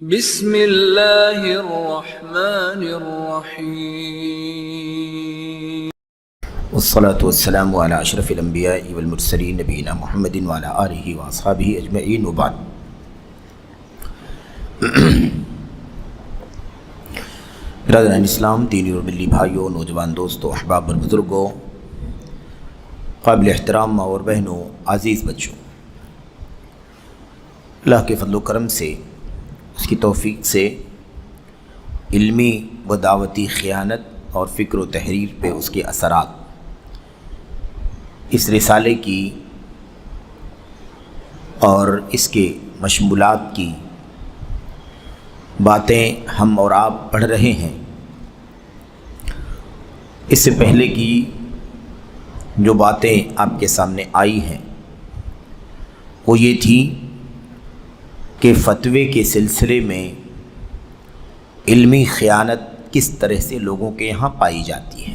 بسم اللہ الرحمن الرحیم والصلاة والسلام على اشرف الانبیاء والمرسلین نبینا محمد وعلى آلہ واصحابہ اجمعین وبعد۔ برادران اسلام، دینی اور ملی بھائیوں، نوجوان دوستوں، احباب اور بزرگوں، قابل احترام ماں اور بہنوں، عزیز بچوں، اللہ کے فضل و کرم سے، اس کی توفیق سے علمی و دعوتی خیانت اور فکر و تحریر پہ اس کے اثرات، اس رسالے کی اور اس کے مشمولات کی باتیں ہم اور آپ پڑھ رہے ہیں۔ اس سے پہلے کی جو باتیں آپ کے سامنے آئی ہیں وہ یہ تھی کہ فتوے کے سلسلے میں علمی خیانت کس طرح سے لوگوں کے یہاں پائی جاتی ہے،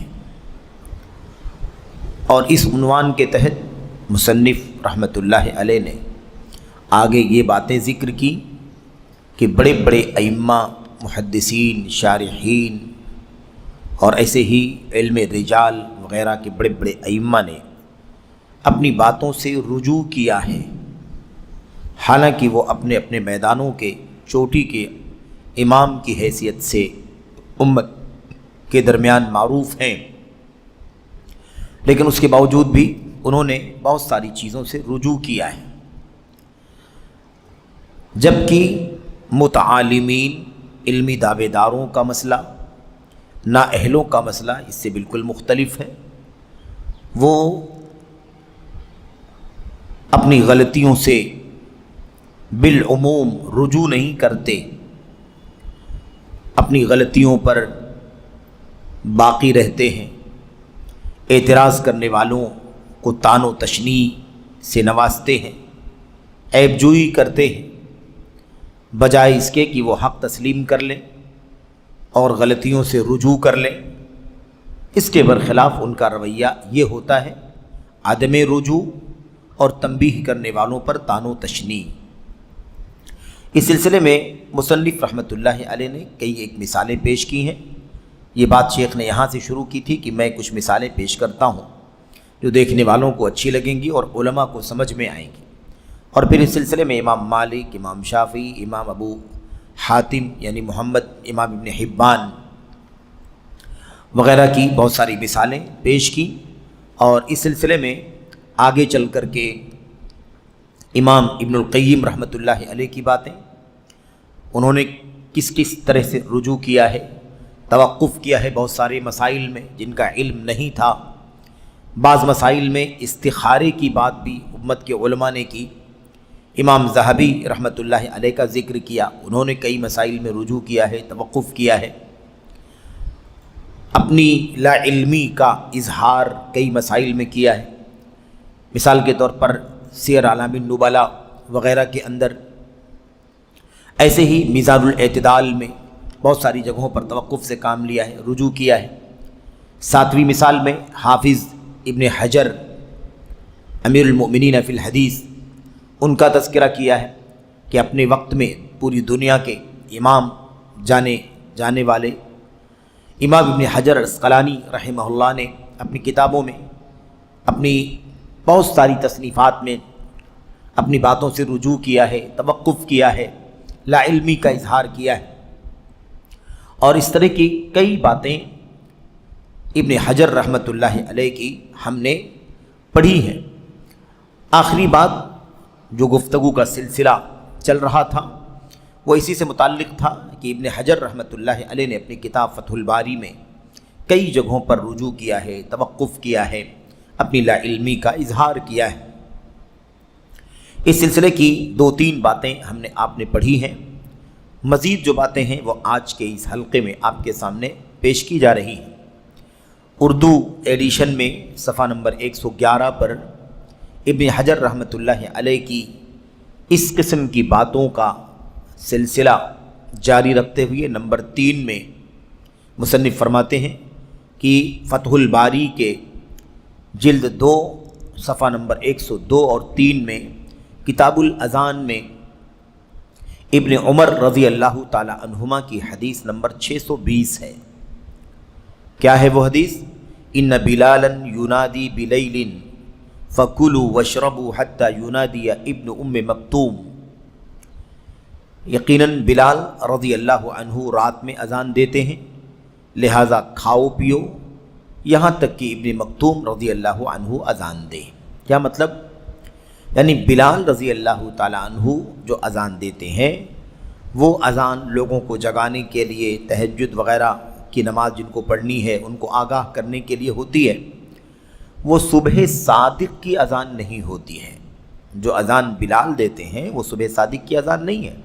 اور اس عنوان کے تحت مصنف رحمۃ اللہ علیہ نے آگے یہ باتیں ذکر کی کہ بڑے بڑے ائمہ، محدثین، شارحین اور ایسے ہی علم رجال وغیرہ کے بڑے بڑے ائمہ نے اپنی باتوں سے رجوع کیا ہے، حالانکہ وہ اپنے اپنے میدانوں کے چوٹی کے امام کی حیثیت سے امت کے درمیان معروف ہیں، لیکن اس کے باوجود بھی انہوں نے بہت ساری چیزوں سے رجوع کیا ہے، جبکہ متعالمین، علمی دعوے داروں کا مسئلہ، نااہلوں کا مسئلہ اس سے بالکل مختلف ہے۔ وہ اپنی غلطیوں سے بالعموم رجوع نہیں کرتے، اپنی غلطیوں پر باقی رہتے ہیں، اعتراض کرنے والوں کو طعن و تشنیع سے نوازتے ہیں، عیب جوئی کرتے ہیں، بجائے اس کے کہ وہ حق تسلیم کر لیں اور غلطیوں سے رجوع کر لیں۔ اس کے برخلاف ان کا رویہ یہ ہوتا ہے عدم رجوع اور تنبیہ کرنے والوں پر طعن و تشنیع۔ اس سلسلے میں مصنف رحمۃ اللہ علیہ نے کئی ایک مثالیں پیش کی ہیں۔ یہ بات شیخ نے یہاں سے شروع کی تھی کہ میں کچھ مثالیں پیش کرتا ہوں جو دیکھنے والوں کو اچھی لگیں گی اور علماء کو سمجھ میں آئیں گی، اور پھر اس سلسلے میں امام مالک، امام شافعی، امام ابو حاتم یعنی محمد، امام ابن حبان وغیرہ کی بہت ساری مثالیں پیش کی، اور اس سلسلے میں آگے چل کر کے امام ابن القیم رحمۃ اللہ علیہ کی باتیں، انہوں نے کس کس طرح سے رجوع کیا ہے، توقف کیا ہے بہت سارے مسائل میں جن کا علم نہیں تھا، بعض مسائل میں استخارے کی بات بھی امت کے علماء نے کی، امام ذہبی رحمۃ اللہ علیہ کا ذکر کیا، انہوں نے کئی مسائل میں رجوع کیا ہے، توقف کیا ہے، اپنی لا علمی کا اظہار کئی مسائل میں کیا ہے۔ مثال کے طور پر سیر اعلام النبلاء وغیرہ کے اندر، ایسے ہی میزان الاعتدال میں بہت ساری جگہوں پر توقف سے کام لیا ہے، رجوع کیا ہے۔ ساتویں مثال میں حافظ ابن حجر امیر المؤمنین فی الحدیث، ان کا تذکرہ کیا ہے کہ اپنے وقت میں پوری دنیا کے امام جانے والے امام ابن حجر عسقلانی رحمہ اللہ نے اپنی کتابوں میں، اپنی بہت ساری تصنیفات میں اپنی باتوں سے رجوع کیا ہے، توقف کیا ہے، لا علمی کا اظہار کیا ہے، اور اس طرح کی کئی باتیں ابن حجر رحمۃ اللہ علیہ کی ہم نے پڑھی ہیں۔ آخری بات جو گفتگو کا سلسلہ چل رہا تھا وہ اسی سے متعلق تھا کہ ابن حجر رحمۃ اللہ علیہ نے اپنی کتاب فتح الباری میں کئی جگہوں پر رجوع کیا ہے، توقف کیا ہے، اپنی لا علمی کا اظہار کیا ہے۔ اس سلسلے کی 2-3 باتیں ہم نے آپ نے پڑھی ہیں، مزید جو باتیں ہیں وہ آج کے اس حلقے میں آپ کے سامنے پیش کی جا رہی ہیں۔ اردو ایڈیشن میں صفحہ نمبر 111 پر ابن حجر رحمۃ اللہ علیہ کی اس قسم کی باتوں کا سلسلہ جاری رکھتے ہوئے نمبر 3 میں مصنف فرماتے ہیں کہ فتح الباری کے جلد 2 صفحہ نمبر 102 اور 3 میں کتاب الاذان میں ابن عمر رضی اللہ تعالی عنہما کی حدیث نمبر 620 ہے۔ کیا ہے وہ حدیث؟ ان بلالا ینادی بلیل فکلوا واشربوا حتی ینادی ابن ام مکتوم۔ یقیناً بلال رضی اللہ عنہ رات میں اذان دیتے ہیں، لہٰذا کھاؤ پیو یہاں تک کہ ابن مکتوم رضی اللہ عنہ اذان دے۔ کیا مطلب؟ یعنی بلال رضی اللہ تعالیٰ عنہ جو اذان دیتے ہیں وہ اذان لوگوں کو جگانے کے لیے، تہجد وغیرہ کی نماز جن کو پڑھنی ہے ان کو آگاہ کرنے کے لیے ہوتی ہے، وہ صبح صادق کی اذان نہیں ہوتی ہے۔ جو اذان بلال دیتے ہیں وہ صبح صادق کی اذان نہیں ہے،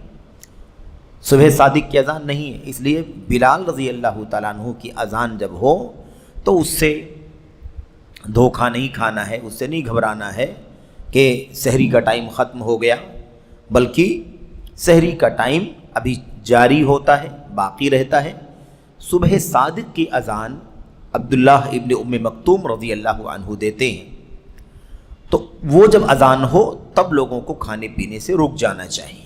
صبح صادق کی اذان نہیں ہے۔ اس لیے بلال رضی اللہ تعالیٰ عنہ کی اذان جب ہو تو اس سے دھوکہ نہیں کھانا ہے، اس سے نہیں گھبرانا ہے کہ سحری کا ٹائم ختم ہو گیا، بلکہ سحری کا ٹائم ابھی جاری ہوتا ہے، باقی رہتا ہے۔ صبح صادق کی اذان عبداللہ ابن ام مکتوم رضی اللہ عنہ دیتے ہیں، تو وہ جب اذان ہو تب لوگوں کو کھانے پینے سے رک جانا چاہیے۔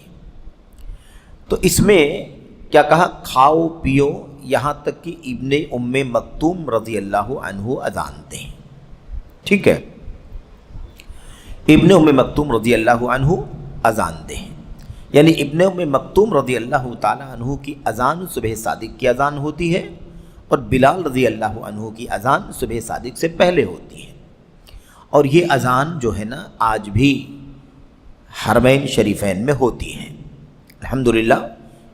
تو اس میں کیا کہا؟ کھاؤ پیو یہاں تک کہ ابن ام مکتوم رضی اللہ عنہ اذان دیں۔ ٹھیک ہے، ابن ام مکتوم رضی اللہ عنہ اذان دیں، یعنی ابن ام مکتوم رضی اللہ تعالی عنہ کی اذان صبح صادق کی اذان ہوتی ہے، اور بلال رضی اللہ عنہ کی اذان صبح صادق سے پہلے ہوتی ہے۔ اور یہ اذان جو ہے نا آج بھی حرمین شریفین میں ہوتی ہے۔ الحمدللہ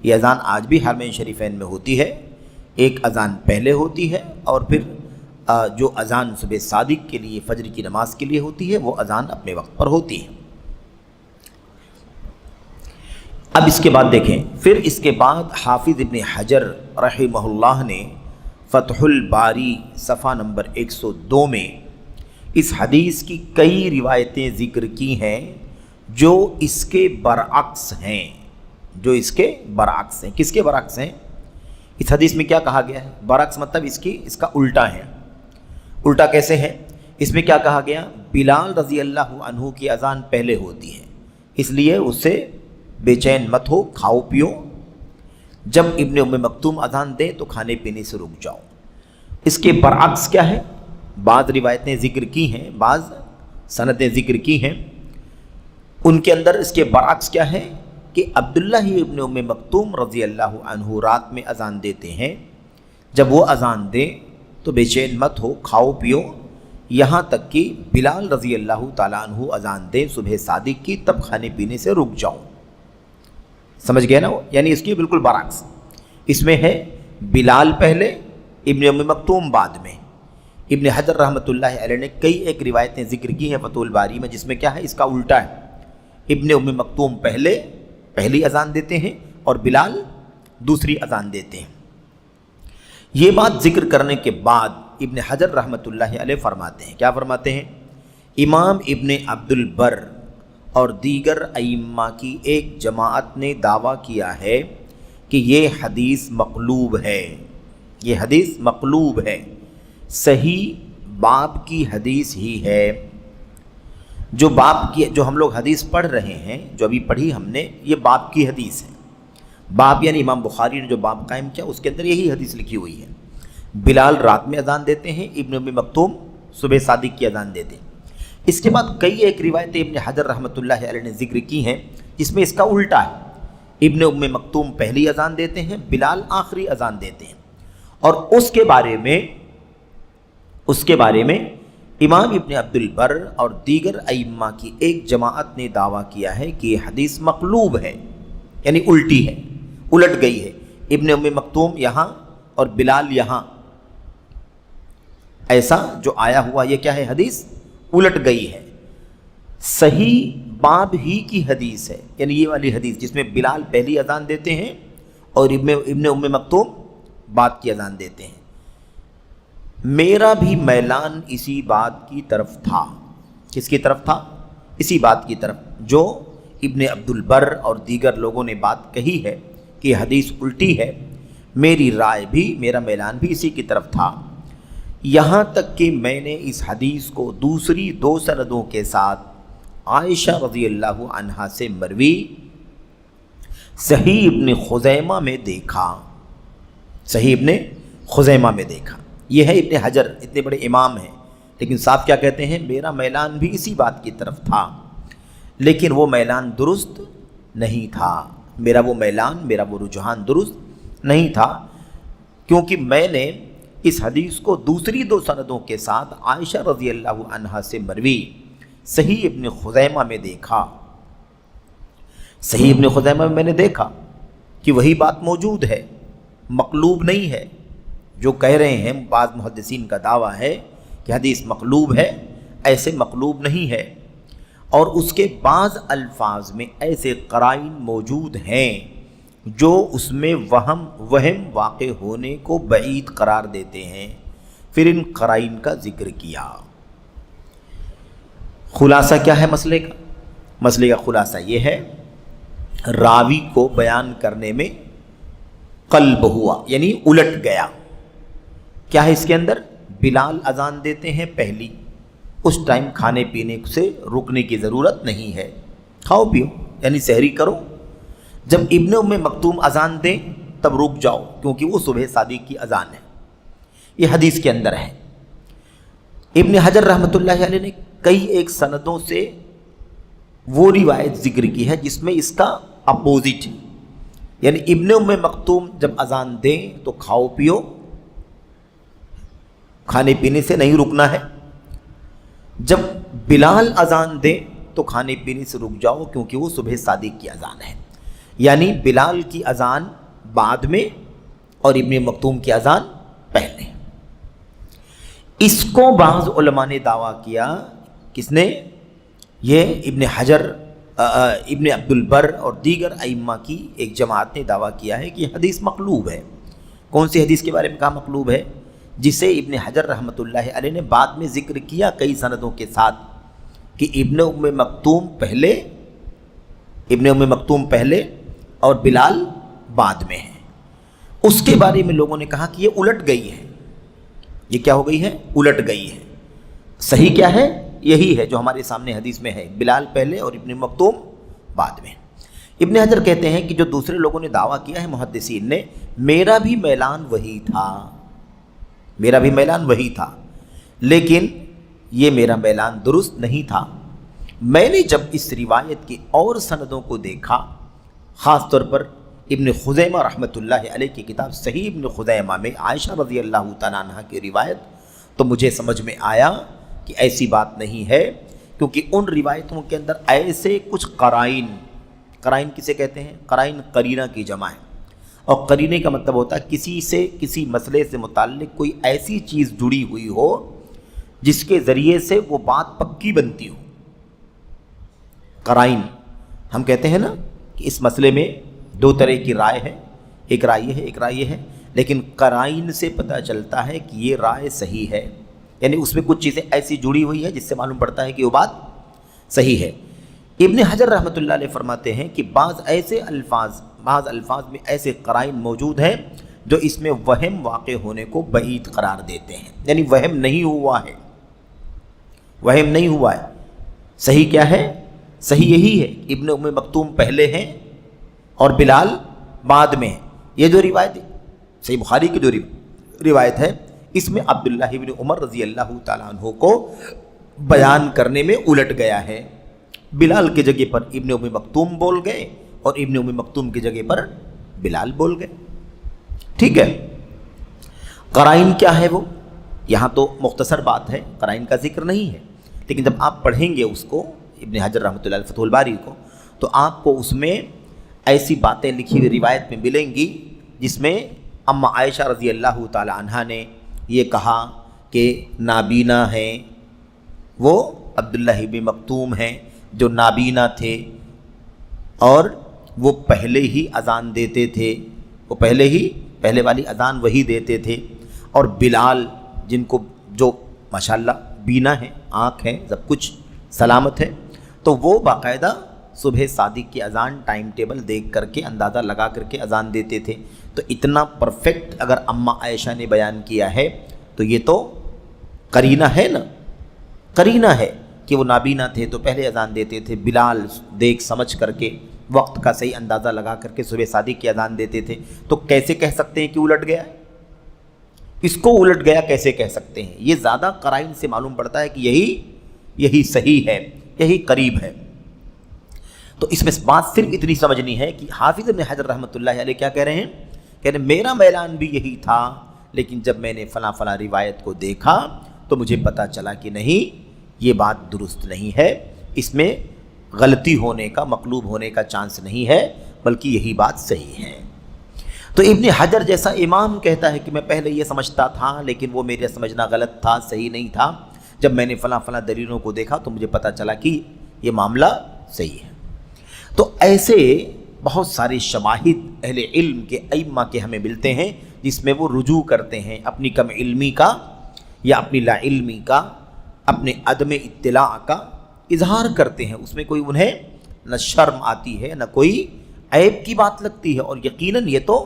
یہ اذان آج بھی حرمین شریفین میں ہوتی ہے۔ ایک اذان پہلے ہوتی ہے اور پھر جو اذان صبح صادق کے لیے، فجر کی نماز کے لیے ہوتی ہے، وہ اذان اپنے وقت پر ہوتی ہے۔ اب اس کے بعد دیکھیں، پھر اس کے بعد حافظ ابن حجر رحمہ اللہ نے فتح الباری صفحہ نمبر 102 میں اس حدیث کی کئی روایتیں ذکر کی ہیں جو اس کے برعکس ہیں، جو اس کے برعکس ہیں۔ کس کے برعکس ہیں؟ اس حدیث میں کیا کہا گیا ہے؟ برعکس مطلب اس کا الٹا ہے۔ الٹا کیسے ہے؟ اس میں کیا کہا گیا؟ بلال رضی اللہ عنہ کی اذان پہلے ہوتی ہے، اس لیے اس سے بے چین مت ہو، کھاؤ پیو۔ جب ابن ام مکتوم اذان دے تو کھانے پینے سے رک جاؤ۔ اس کے برعکس کیا ہے؟ بعض روایتیں ذکر کی ہیں، بعض سندیں ذکر کی ہیں، ان کے اندر اس کے برعکس کیا ہے کہ عبداللہ ابن ام مکتوم رضی اللہ عنہ رات میں اذان دیتے ہیں، جب وہ اذان دیں تو بے چین مت ہو، کھاؤ پیو یہاں تک کہ بلال رضی اللہ تعالیٰ عنہ اذان دیں صبح صادق کی، تب کھانے پینے سے رک جاؤ۔ سمجھ گئے نا؟ یعنی اس کی بالکل برعکس، اس میں ہے بلال پہلے، ابن ام مکتوم بعد میں۔ ابن حجر رحمۃ اللہ علیہ نے کئی ایک روایتیں ذکر کی ہیں فتح الباری میں، جس میں کیا ہے؟ اس کا الٹا ہے، ابن ام مکتوم پہلی اذان دیتے ہیں اور بلال دوسری اذان دیتے ہیں۔ یہ بات ذکر کرنے کے بعد ابن حجر رحمۃ اللہ علیہ فرماتے ہیں، کیا فرماتے ہیں؟ امام ابن عبد البر اور دیگر ائمہ کی ایک جماعت نے دعویٰ کیا ہے کہ یہ حدیث مقلوب ہے، یہ حدیث مقلوب ہے، صحیح باب کی حدیث ہی ہے۔ جو باب کی، جو ہم لوگ حدیث پڑھ رہے ہیں، جو ابھی پڑھی ہم نے، یہ باب کی حدیث ہے۔ باب یعنی امام بخاری نے جو باب قائم کیا اس کے اندر یہی حدیث لکھی ہوئی ہے۔ بلال رات میں اذان دیتے ہیں، ابن ام مکتوم صبح صادق کی اذان دیتے ہیں۔ اس کے بعد کئی ایک روایتیں ابن حجر رحمۃ اللہ علیہ نے ذکر کی ہیں جس میں اس کا الٹا ہے، ابن ام مکتوم پہلی اذان دیتے ہیں، بلال آخری اذان دیتے ہیں۔ اور اس کے بارے میں امام ابن عبد البر اور دیگر ائمہ کی ایک جماعت نے دعویٰ کیا ہے کہ یہ حدیث مقلوب ہے، یعنی الٹی ہے، الٹ گئی ہے، ابن ام مکتوم یہاں اور بلال یہاں، ایسا جو آیا ہوا یہ کیا ہے؟ حدیث الٹ گئی ہے، صحیح باب ہی کی حدیث ہے، یعنی یہ والی حدیث جس میں بلال پہلی اذان دیتے ہیں اور ابن ام مکتوم بعد کی اذان دیتے ہیں۔ میرا بھی میلان اسی بات کی طرف تھا۔ کس کی طرف تھا؟ اسی بات کی طرف جو ابن عبد البر اور دیگر لوگوں نے بات کہی ہے کہ حدیث الٹی ہے، میری رائے بھی، میرا میلان بھی اسی کی طرف تھا، یہاں تک کہ میں نے اس حدیث کو دوسری دو سندوں کے ساتھ عائشہ رضی اللہ عنہا سے مروی صحیح ابن خزیمہ میں دیکھا، صحیح ابن خزیمہ میں دیکھا۔ یہ ہے ابن حجر، اتنے بڑے امام ہیں، لیکن صاحب کیا کہتے ہیں، میرا میلان بھی اسی بات کی طرف تھا، لیکن وہ میلان درست نہیں تھا، میرا وہ میلان، میرا وہ رجحان درست نہیں تھا، کیونکہ میں نے اس حدیث کو دوسری دو سندوں کے ساتھ عائشہ رضی اللہ عنہا سے مروی صحیح ابن خزیمہ میں دیکھا۔ صحیح ابن خزیمہ میں میں نے دیکھا کہ وہی بات موجود ہے، مقلوب نہیں ہے۔ جو کہہ رہے ہیں بعض محدثین کا دعویٰ ہے کہ حدیث مقلوب ہے، ایسے مقلوب نہیں ہے، اور اس کے بعض الفاظ میں ایسے قرائن موجود ہیں جو اس میں وہم واقع ہونے کو بعید قرار دیتے ہیں۔ پھر ان قرائن کا ذکر کیا۔ خلاصہ کیا ہے مسئلے کا؟ مسئلے کا خلاصہ یہ ہے، راوی کو بیان کرنے میں قلب ہوا، یعنی الٹ گیا۔ کیا ہے اس کے اندر؟ بلال اذان دیتے ہیں پہلی، اس ٹائم کھانے پینے سے رکنے کی ضرورت نہیں ہے، کھاؤ پیو یعنی سحری کرو۔ جب ابن ام مکتوم اذان دیں تب رک جاؤ، کیونکہ وہ صبح صادق کی اذان ہے۔ یہ حدیث کے اندر ہے۔ ابن حجر رحمۃ اللہ علیہ نے کئی ایک سندوں سے وہ روایت ذکر کی ہے جس میں اس کا اپوزٹ ہے، یعنی ابن ام مکتوم جب اذان دیں تو کھاؤ پیو، کھانے پینے سے نہیں رکنا ہے۔ جب بلال اذان دیں تو کھانے پینے سے رک جاؤ، کیونکہ وہ صبح صادق کی اذان ہے۔ یعنی بلال کی اذان بعد میں اور ابن مکتوم کی اذان پہلے۔ اس کو بعض علماء نے دعویٰ کیا، کس نے؟ یہ ابن حجر، ابن عبد البر اور دیگر ائمہ کی ایک جماعت نے دعویٰ کیا ہے کہ یہ حدیث مقلوب ہے۔ کون سی حدیث کے بارے میں کہا مقلوب ہے؟ جسے ابن حجر رحمۃ اللہ علیہ نے بعد میں ذکر کیا کئی سندوں کے ساتھ کہ ابن ام مکتوم پہلے اور بلال بعد میں ہے۔ اس کے بارے میں لوگوں نے کہا کہ یہ الٹ گئی ہے۔ یہ کیا ہو گئی ہے؟ الٹ گئی ہے۔ صحیح کیا ہے؟ یہی ہے جو ہمارے سامنے حدیث میں ہے، بلال پہلے اور ابن مکتوم بعد میں۔ ابن حجر کہتے ہیں کہ جو دوسرے لوگوں نے دعویٰ کیا ہے محدثین نے، میرا بھی میلان وہی تھا، میرا بھی میلان وہی تھا، لیکن یہ میرا میلان درست نہیں تھا۔ میں نے جب اس روایت کی اور سندوں کو دیکھا، خاص طور پر ابن خزیمہ رحمۃ اللہ علیہ کی کتاب صحیح ابن خزیمہ میں عائشہ رضی اللہ تعالیٰ عنہ کی روایت، تو مجھے سمجھ میں آیا کہ ایسی بات نہیں ہے، کیونکہ ان روایتوں کے اندر ایسے کچھ قرائن کسے کہتے ہیں؟ قرائن قرینہ کی جمع ہے، اور قرینے کا مطلب ہوتا ہے کسی مسئلے سے متعلق کوئی ایسی چیز جڑی ہوئی ہو جس کے ذریعے سے وہ بات پکی بنتی ہو۔ قرائن ہم کہتے ہیں نا کہ اس مسئلے میں دو طرح کی رائے ہے، ایک رائے یہ ہے، ایک رائے یہ ہے، لیکن قرائن سے پتہ چلتا ہے کہ یہ رائے صحیح ہے، یعنی اس میں کچھ چیزیں ایسی جڑی ہوئی ہے جس سے معلوم پڑتا ہے کہ وہ بات صحیح ہے۔ ابن حجر رحمۃ اللہ علیہ فرماتے ہیں کہ بعض الفاظ میں ایسے قرائن موجود ہیں جو اس میں وہم واقع ہونے کو بعید قرار دیتے ہیں، یعنی وہم نہیں ہوا ہے، وہم نہیں ہوا ہے۔ صحیح کیا ہے؟ صحیح یہی ہے، ابن ام مکتوم پہلے ہیں اور بلال بعد میں ہیں۔ یہ جو روایت ہے صحیح بخاری کی جو روایت ہے، اس میں عبداللہ ابن عمر رضی اللہ تعالیٰ عنہ کو بیان کرنے میں الٹ گیا ہے۔ بلال کی جگہ پر ابن ام مکتوم بول گئے اور ابن ام مکتوم کی جگہ پر بلال بول گئے۔ ٹھیک ہے، قرائن کیا ہے وہ؟ یہاں تو مختصر بات ہے، قرائن کا ذکر نہیں ہے، لیکن جب آپ پڑھیں گے اس کو ابن حجر رحمۃ اللہ علیہ فتح الباری کو، تو آپ کو اس میں ایسی باتیں لکھی ہوئی روایت میں ملیں گی جس میں اما عائشہ رضی اللہ تعالی عنہا نے یہ کہا کہ نابینا ہیں، وہ عبداللہ ابن مکتوم ہیں جو نابینا تھے اور وہ پہلے ہی اذان دیتے تھے، وہ پہلے والی اذان وہی دیتے تھے، اور بلال جن کو جو ماشاءاللہ بینا ہے، آنکھ ہے، سب کچھ سلامت ہے، تو وہ باقاعدہ صبح صادق کی اذان ٹائم ٹیبل دیکھ کر کے اندازہ لگا کر کے اذان دیتے تھے۔ تو اتنا پرفیکٹ اگر اما عائشہ نے بیان کیا ہے تو یہ تو قرینہ ہے نا، قرینہ ہے۔ کہ وہ نابینا تھے تو پہلے اذان دیتے تھے، بلال دیکھ سمجھ کر کے وقت کا صحیح اندازہ لگا کر کے صبح صادق کی اذان دیتے تھے، تو کیسے کہہ سکتے ہیں کہ الٹ گیا ہے؟ اس کو الٹ گیا کیسے کہہ سکتے ہیں؟ یہ زیادہ قرائن سے معلوم پڑتا ہے کہ یہی صحیح ہے، یہی قریب ہے۔ تو اس میں بات صرف اتنی سمجھنی ہے کہ حافظ ابن حجر رحمۃ اللہ علیہ کیا کہہ رہے ہیں؟ کہہ رہے ہیں میرا میلان بھی یہی تھا، لیکن جب میں نے فلاں فلاں روایت کو دیکھا تو مجھے پتہ چلا کہ نہیں، یہ بات درست نہیں ہے، اس میں غلطی ہونے کا، مقلوب ہونے کا چانس نہیں ہے، بلکہ یہی بات صحیح ہے۔ تو ابن حجر جیسا امام کہتا ہے کہ میں پہلے یہ سمجھتا تھا لیکن وہ میرا سمجھنا غلط تھا، صحیح نہیں تھا، جب میں نے فلاں فلاں دلیلوں کو دیکھا تو مجھے پتہ چلا کہ یہ معاملہ صحیح ہے۔ تو ایسے بہت سارے شواہد اہل علم کے ائمہ کے ہمیں ملتے ہیں جس میں وہ رجوع کرتے ہیں اپنی کم علمی کا یا اپنی لا علمی کا، اپنے عدم اطلاع کا اظہار کرتے ہیں، اس میں کوئی انہیں نہ شرم آتی ہے نہ کوئی عیب کی بات لگتی ہے، اور یقیناً یہ تو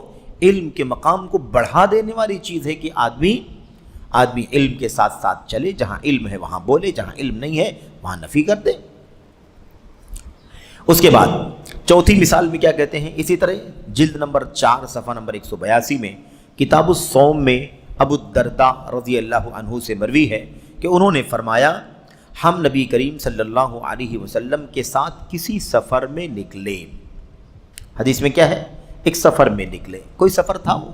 علم کے مقام کو بڑھا دینے والی چیز ہے کہ آدمی علم کے ساتھ ساتھ چلے، جہاں علم ہے وہاں بولے، جہاں علم نہیں ہے وہاں نفی کر دے۔ اس کے بعد چوتھی مثال میں کیا کہتے ہیں؟ اسی طرح جلد نمبر 4 صفحہ نمبر 182 میں کتاب الصوم میں ابو الدرداء رضی اللہ عنہ سے مروی ہے کہ انہوں نے فرمایا ہم نبی کریم صلی اللہ علیہ وسلم کے ساتھ کسی سفر میں نکلے۔ حدیث میں کیا ہے؟ ایک سفر میں نکلے، کوئی سفر تھا وہ۔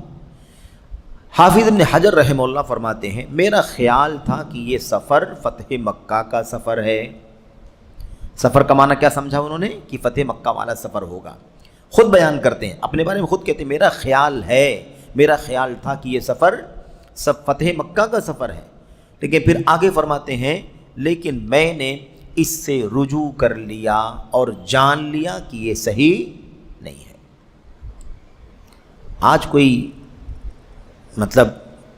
حافظ ابن حجر رحمہ اللہ فرماتے ہیں میرا خیال تھا کہ یہ سفر فتح مکہ کا سفر ہے۔ سفر کا معنی کیا سمجھا انہوں نے؟ کہ فتح مکہ والا سفر ہوگا۔ خود بیان کرتے ہیں، اپنے بارے میں خود کہتے ہیں میرا خیال تھا کہ یہ سفر فتح مکہ کا سفر ہے، لیکن پھر آگے فرماتے ہیں لیکن میں نے اس سے رجوع کر لیا اور جان لیا کہ یہ صحیح نہیں ہے۔ آج کوئی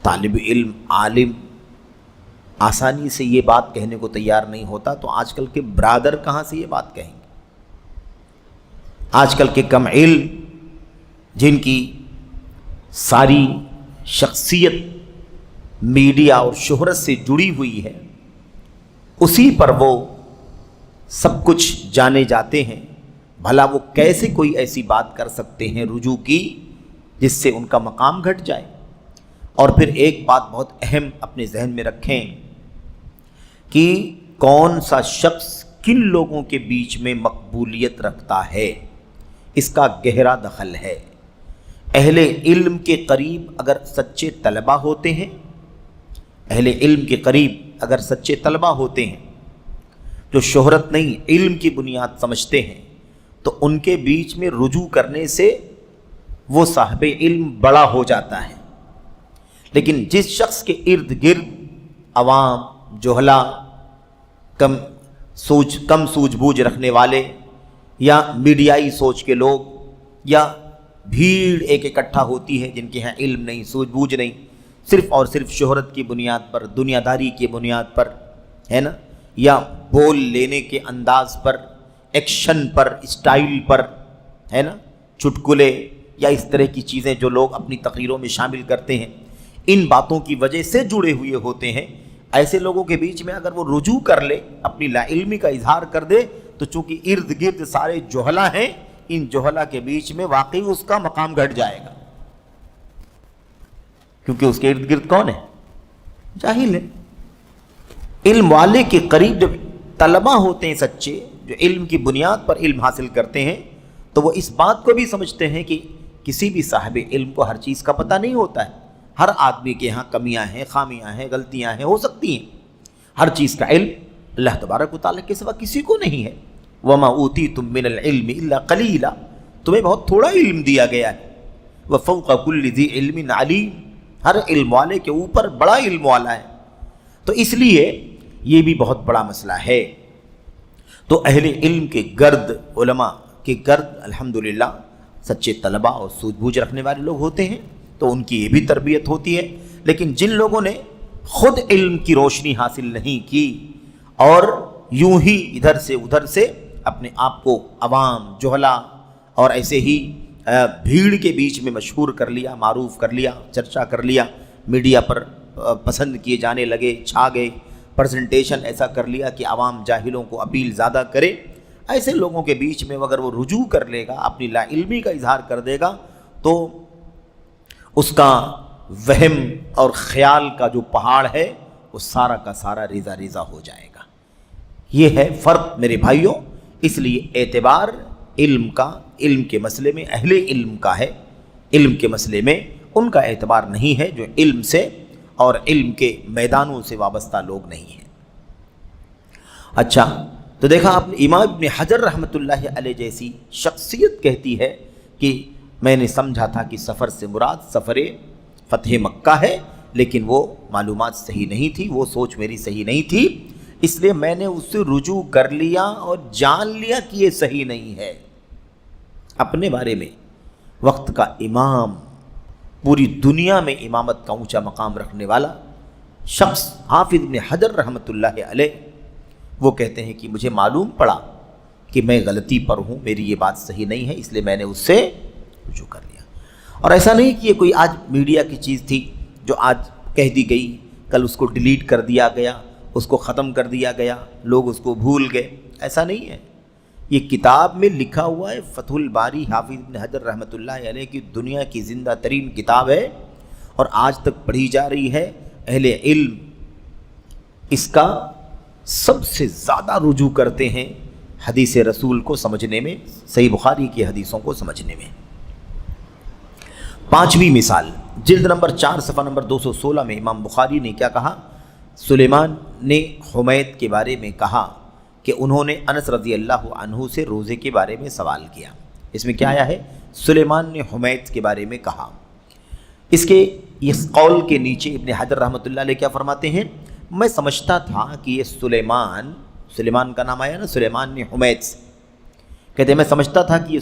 طالب علم، عالم آسانی سے یہ بات کہنے کو تیار نہیں ہوتا، تو آج کل کے برادر کہاں سے یہ بات کہیں گے؟ آج کل کے کم علم جن کی ساری شخصیت میڈیا اور شہرت سے جڑی ہوئی ہے، اسی پر وہ سب کچھ جانے جاتے ہیں، بھلا وہ کیسے کوئی ایسی بات کر سکتے ہیں رجوع کی جس سے ان کا مقام گھٹ جائے؟ اور پھر ایک بات بہت اہم اپنے ذہن میں رکھیں کہ کون سا شخص کن لوگوں کے بیچ میں مقبولیت رکھتا ہے، اس کا گہرا دخل ہے۔ اہل علم کے قریب اگر سچے طلبہ ہوتے ہیں، اہل علم کے قریب اگر سچے طلبہ ہوتے ہیں جو شہرت نہیں علم کی بنیاد سمجھتے ہیں، تو ان کے بیچ میں رجوع کرنے سے وہ صاحب علم بڑا ہو جاتا ہے۔ لیکن جس شخص کے ارد گرد عوام، جہلا، کم سوجھ بوجھ رکھنے والے یا میڈیائی سوچ کے لوگ یا بھیڑ ایک اکٹھا ہوتی ہے جن کے ہاں علم نہیں، سوجھ بوجھ نہیں، صرف اور صرف شہرت کی بنیاد پر، دنیا داری کی بنیاد پر، ہے نا، یا بول لینے کے انداز پر، ایکشن پر، اسٹائل پر، ہے نا، چٹکلے یا اس طرح کی چیزیں جو لوگ اپنی تقریروں میں شامل کرتے ہیں، ان باتوں کی وجہ سے جڑے ہوئے ہوتے ہیں۔ ایسے لوگوں کے بیچ میں اگر وہ رجوع کر لے، اپنی لا علمی کا اظہار کر دے، تو چونکہ ارد گرد سارے جہلا ہیں، ان جہلا کے بیچ میں واقعی اس کا مقام گھٹ جائے گا، کیونکہ اس کے ارد گرد کون ہے؟ جاہل ہے۔ علم والے کے قریب جب طلبہ ہوتے ہیں سچے، جو علم کی بنیاد پر علم حاصل کرتے ہیں، تو وہ اس بات کو بھی سمجھتے ہیں کہ کسی بھی صاحب علم کو ہر چیز کا پتہ نہیں ہوتا ہے، ہر آدمی کے یہاں کمیاں ہیں، خامیاں ہیں، غلطیاں ہیں، ہو سکتی ہیں، ہر چیز کا علم اللہ تبارک و تعالیٰ کے سوا کسی کو نہیں ہے۔ وَمَا أُوتِيتُم مِّنَ الْعِلْمِ إِلَّا قَلِيلًا، تمہیں بہت تھوڑا علم دیا گیا ہے۔ وَفَوْقَ كُلِّ ذِي عِلْمٍ عَلِيمٍ، ہر علم والے کے اوپر بڑا علم والا ہے۔ تو اس لیے یہ بھی بہت بڑا مسئلہ ہے۔ تو اہل علم کے گرد، علماء کے گرد الحمدللہ سچے طلباء اور سوجھ بوجھ رکھنے والے لوگ ہوتے ہیں، تو ان کی یہ بھی تربیت ہوتی ہے۔ لیکن جن لوگوں نے خود علم کی روشنی حاصل نہیں کی اور یوں ہی ادھر سے ادھر سے اپنے آپ کو عوام، جہلا اور ایسے ہی بھیڑ کے بیچ میں مشہور کر لیا، معروف کر لیا، چرچا کر لیا، میڈیا پر پسند کیے جانے لگے، چھا گئے، پریزنٹیشن ایسا کر لیا کہ عوام جاہلوں کو اپیل زیادہ کرے، ایسے لوگوں کے بیچ میں اگر وہ رجوع کر لے گا، اپنی لا علمی کا اظہار کر دے گا، تو اس کا وہم اور خیال کا جو پہاڑ ہے وہ سارا کا سارا ریزہ ریزہ ہو جائے گا۔ یہ ہے فرق میرے بھائیوں۔ اس لیے اعتبار علم کا، علم کے مسئلے میں اہل علم کا ہے، علم کے مسئلے میں ان کا اعتبار نہیں ہے جو علم سے اور علم کے میدانوں سے وابستہ لوگ نہیں ہیں۔ اچھا، تو دیکھا آپ نے امام ابن حجر رحمۃ اللہ علیہ جیسی شخصیت کہتی ہے کہ میں نے سمجھا تھا کہ سفر سے مراد سفر فتح مکہ ہے، لیکن وہ معلومات صحیح نہیں تھی، وہ سوچ میری صحیح نہیں تھی، اس لیے میں نے اس سے رجوع کر لیا اور جان لیا کہ یہ صحیح نہیں ہے۔ اپنے بارے میں وقت کا امام، پوری دنیا میں امامت کا اونچا مقام رکھنے والا شخص حافظ ابن حجر رحمۃ اللہ علیہ، وہ کہتے ہیں کہ مجھے معلوم پڑا کہ میں غلطی پر ہوں، میری یہ بات صحیح نہیں ہے، اس لیے میں نے اس سے رجوع کر لیا۔ اور ایسا نہیں کہ یہ کوئی آج میڈیا کی چیز تھی جو آج کہہ دی گئی، کل اس کو ڈیلیٹ کر دیا گیا، اس کو ختم کر دیا گیا، لوگ اس کو بھول گئے، ایسا نہیں ہے۔ یہ کتاب میں لکھا ہوا ہے، فتح الباری حافظ ابن حجر رحمۃ اللہ علیہ کی دنیا کی زندہ ترین کتاب ہے اور آج تک پڑھی جا رہی ہے۔ اہل علم اس کا سب سے زیادہ رجوع کرتے ہیں حدیث رسول کو سمجھنے میں، صحیح بخاری کی حدیثوں کو سمجھنے میں۔ پانچویں مثال، جلد نمبر 4 صفحہ نمبر 216 میں امام بخاری نے کیا کہا؟ سلیمان نے حمید کے بارے میں کہا کہ انہوں نے انس رضی اللہ عنہ سے روزے کے بارے میں سوال کیا۔ اس میں کیا آیا ہے؟ سلیمان نے حمید کے بارے میں کہا۔ اس کے اس قول کے نیچے ابن حجر رحمۃ اللہ علیہ کیا فرماتے ہیں؟ میں سمجھتا تھا کہ یہ سلیمان کا نام آیا نا، سلیمان نے حمید سے، کہتے ہیں میں سمجھتا تھا کہ یہ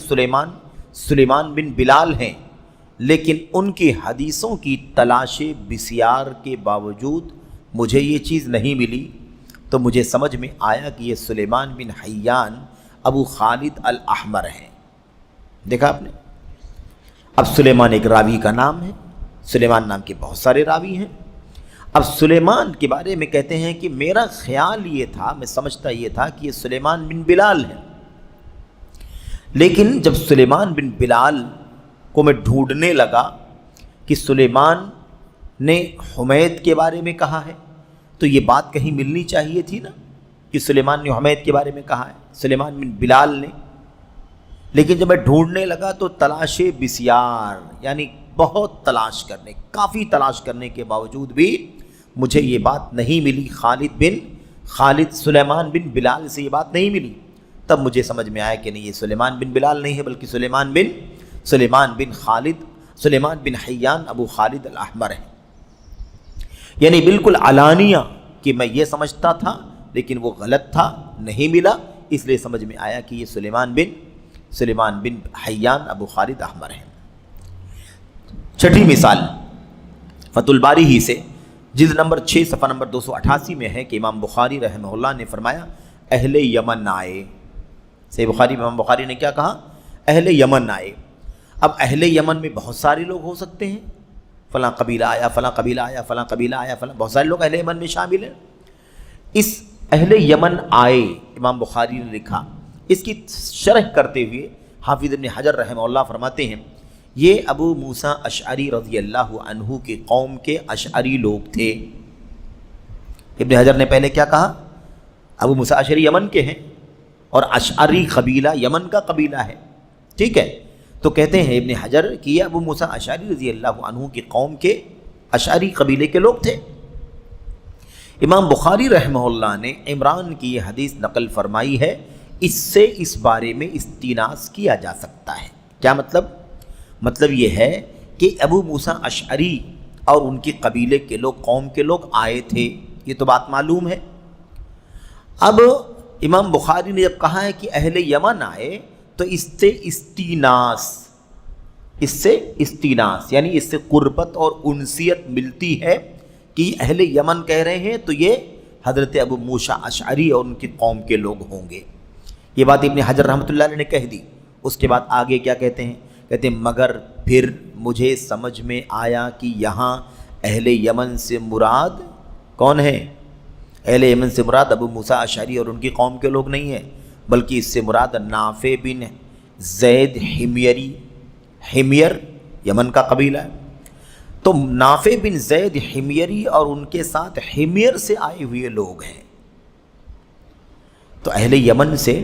سلیمان بن بلال ہیں، لیکن ان کی حدیثوں کی تلاش بسیار کے باوجود مجھے یہ چیز نہیں ملی، تو مجھے سمجھ میں آیا کہ یہ سلیمان بن حیان ابو خالد الاحمر ہیں۔ دیکھا آپ نے، اب سلیمان ایک راوی کا نام ہے، سلیمان نام کے بہت سارے راوی ہیں۔ اب سلیمان کے بارے میں کہتے ہیں کہ میرا خیال یہ تھا، میں سمجھتا یہ تھا کہ یہ سلیمان بن بلال ہے، لیکن جب سلیمان بن بلال کو میں ڈھونڈنے لگا کہ سلیمان نے حمید کے بارے میں کہا ہے، تو یہ بات کہیں ملنی چاہیے تھی نا کہ سلیمان نے حمید کے بارے میں کہا ہے، سلیمان بن بلال نے، لیکن جب میں ڈھونڈنے لگا تو تلاش بسیار، یعنی بہت تلاش کرنے، کافی تلاش کرنے کے باوجود بھی مجھے یہ بات نہیں ملی، سلیمان بن بلال سے یہ بات نہیں ملی۔ تب مجھے سمجھ میں آیا کہ نہیں، یہ سلیمان بن بلال نہیں ہے، بلکہ سلیمان بن حیان ابو خالد الاحمر ہے۔ یعنی بالکل علانیہ کہ میں یہ سمجھتا تھا لیکن وہ غلط تھا، نہیں ملا، اس لیے سمجھ میں آیا کہ یہ سلیمان بن حیان ابو خالد احمر ہے۔ چھٹی مثال فتح الباری ہی سے، جلد نمبر 6 صفحہ نمبر 288 میں ہے کہ امام بخاری رحمہ اللہ نے فرمایا اہل یمن آئے۔ صحیح بخاری میں امام بخاری نے کیا کہا؟ اہل یمن آئے۔ اب اہل یمن میں بہت سارے لوگ ہو سکتے ہیں، فلاں قبیلہ آیا، فلاں قبیلہ آیا، فلاں قبیلہ آیا، فلاں، بہت سارے لوگ اہل یمن میں شامل ہیں۔ اس اہل یمن آئے امام بخاری نے لکھا، اس کی شرح کرتے ہوئے حافظ ابن حجر رحمہ اللہ فرماتے ہیں یہ ابو موسیٰ اشعری رضی اللہ عنہ کی قوم کے اشعری لوگ تھے۔ ابن حجر نے پہلے کیا کہا؟ ابو موسیٰ اشعری یمن کے ہیں اور اشعری قبیلہ یمن کا قبیلہ ہے، ٹھیک ہے؟ تو کہتے ہیں ابن حجر کہ یہ ابو موسیٰ اشعری رضی اللہ عنہ کی قوم کے اشعری قبیلے کے لوگ تھے۔ امام بخاری رحمہ اللہ نے عمران کی یہ حدیث نقل فرمائی ہے، اس سے اس بارے میں استناس کیا جا سکتا ہے۔ کیا مطلب؟ مطلب یہ ہے کہ ابو موسیٰ اشعری اور ان کی قبیلے کے لوگ، قوم کے لوگ آئے تھے، یہ تو بات معلوم ہے۔ اب امام بخاری نے جب کہا ہے کہ اہل یمن آئے تو اس سے استیناس یعنی اس سے قربت اور انسیت ملتی ہے کہ اہل یمن کہہ رہے ہیں تو یہ حضرت ابو موسیٰ اشعری اور ان کی قوم کے لوگ ہوں گے۔ یہ بات ابن حجر رحمۃ اللہ علیہ نے کہہ دی۔ اس کے بعد آگے کیا کہتے ہیں؟ کہتے ہیں مگر پھر مجھے سمجھ میں آیا کہ یہاں اہل یمن سے مراد کون ہے؟ اہل یمن سے مراد ابو موسیٰ اشعری اور ان کی قوم کے لوگ نہیں ہیں، بلکہ اس سے مراد نافع بن زید حمیری، حمیر یمن کا قبیلہ ہے۔ تو نافع بن زید حمیری اور ان کے ساتھ حمیر سے آئے ہوئے لوگ ہیں۔ تو اہل یمن سے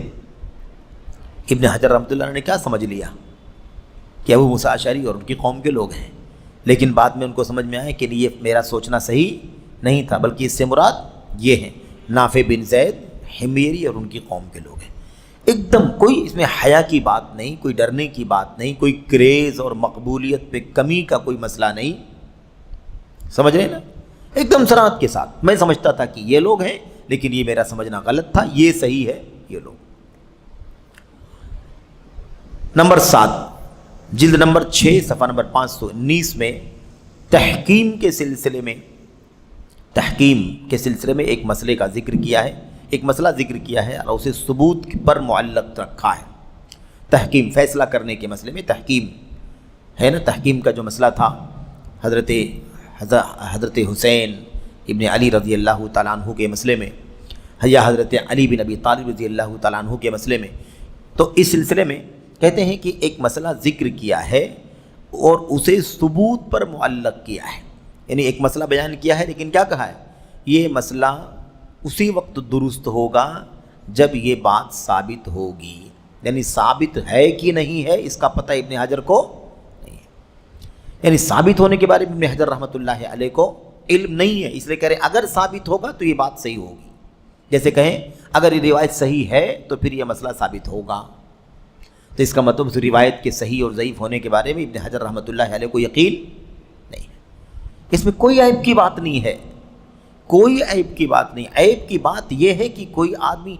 ابن حجر رحمۃ اللہ نے کیا سمجھ لیا کہ ابو موسیٰ اشعری اور ان کی قوم کے لوگ ہیں، لیکن بعد میں ان کو سمجھ میں آیا کہ یہ میرا سوچنا صحیح نہیں تھا، بلکہ اس سے مراد یہ ہیں نافع بن زید حمیری اور ان کی قوم کے لوگ ہیں۔ ایک دم کوئی اس میں حیا کی بات نہیں، کوئی ڈرنے کی بات نہیں، کوئی کریز اور مقبولیت پہ کمی کا کوئی مسئلہ نہیں، سمجھ رہے ہیں نا؟ ایک دم صراحت کے ساتھ میں سمجھتا تھا کہ یہ لوگ ہیں، لیکن یہ میرا سمجھنا غلط تھا، یہ صحیح ہے یہ لوگ۔ نمبر 7 جلد نمبر 6 صفحہ نمبر 519 میں تحکیم کے سلسلے میں ایک مسئلے کا ذکر کیا ہے، ایک مسئلہ ذکر کیا ہے اور اسے ثبوت پر معلق رکھا ہے۔ تحکیم، فیصلہ کرنے کے مسئلے میں تحکیم ہے نا، تحکیم کا جو مسئلہ تھا حضرت حسین ابن علی رضی اللہ تعالیٰ عنہ کے مسئلے میں یا حضرت علی بن ابی طالب رضی اللہ تعالیٰ عنہ کے مسئلے میں، تو اس سلسلے میں کہتے ہیں کہ ایک مسئلہ ذکر کیا ہے اور اسے ثبوت پر معلق کیا ہے، یعنی ایک مسئلہ بیان کیا ہے لیکن کیا کہا ہے، یہ مسئلہ اسی وقت درست ہوگا جب یہ بات ثابت ہوگی، یعنی ثابت ہے کہ نہیں ہے اس کا پتہ ابن حجر کو نہیں ہے، یعنی ثابت ہونے کے بارے میں ابن حجر رحمۃ اللہ علیہ کو علم نہیں ہے، اس لیے کہہ رہے اگر ثابت ہوگا تو یہ بات صحیح ہوگی، جیسے کہیں اگر یہ روایت صحیح ہے تو پھر یہ مسئلہ ثابت ہوگا، تو اس کا مطلب اس روایت کے صحیح اور ضعیف ہونے کے بارے میں ابن حجر رحمۃ اللہ علیہ کو یقین نہیں ہے۔ اس میں کوئی عیب کی بات نہیں ہے، کوئی عیب کی بات نہیں، عیب کی بات یہ ہے کہ کوئی آدمی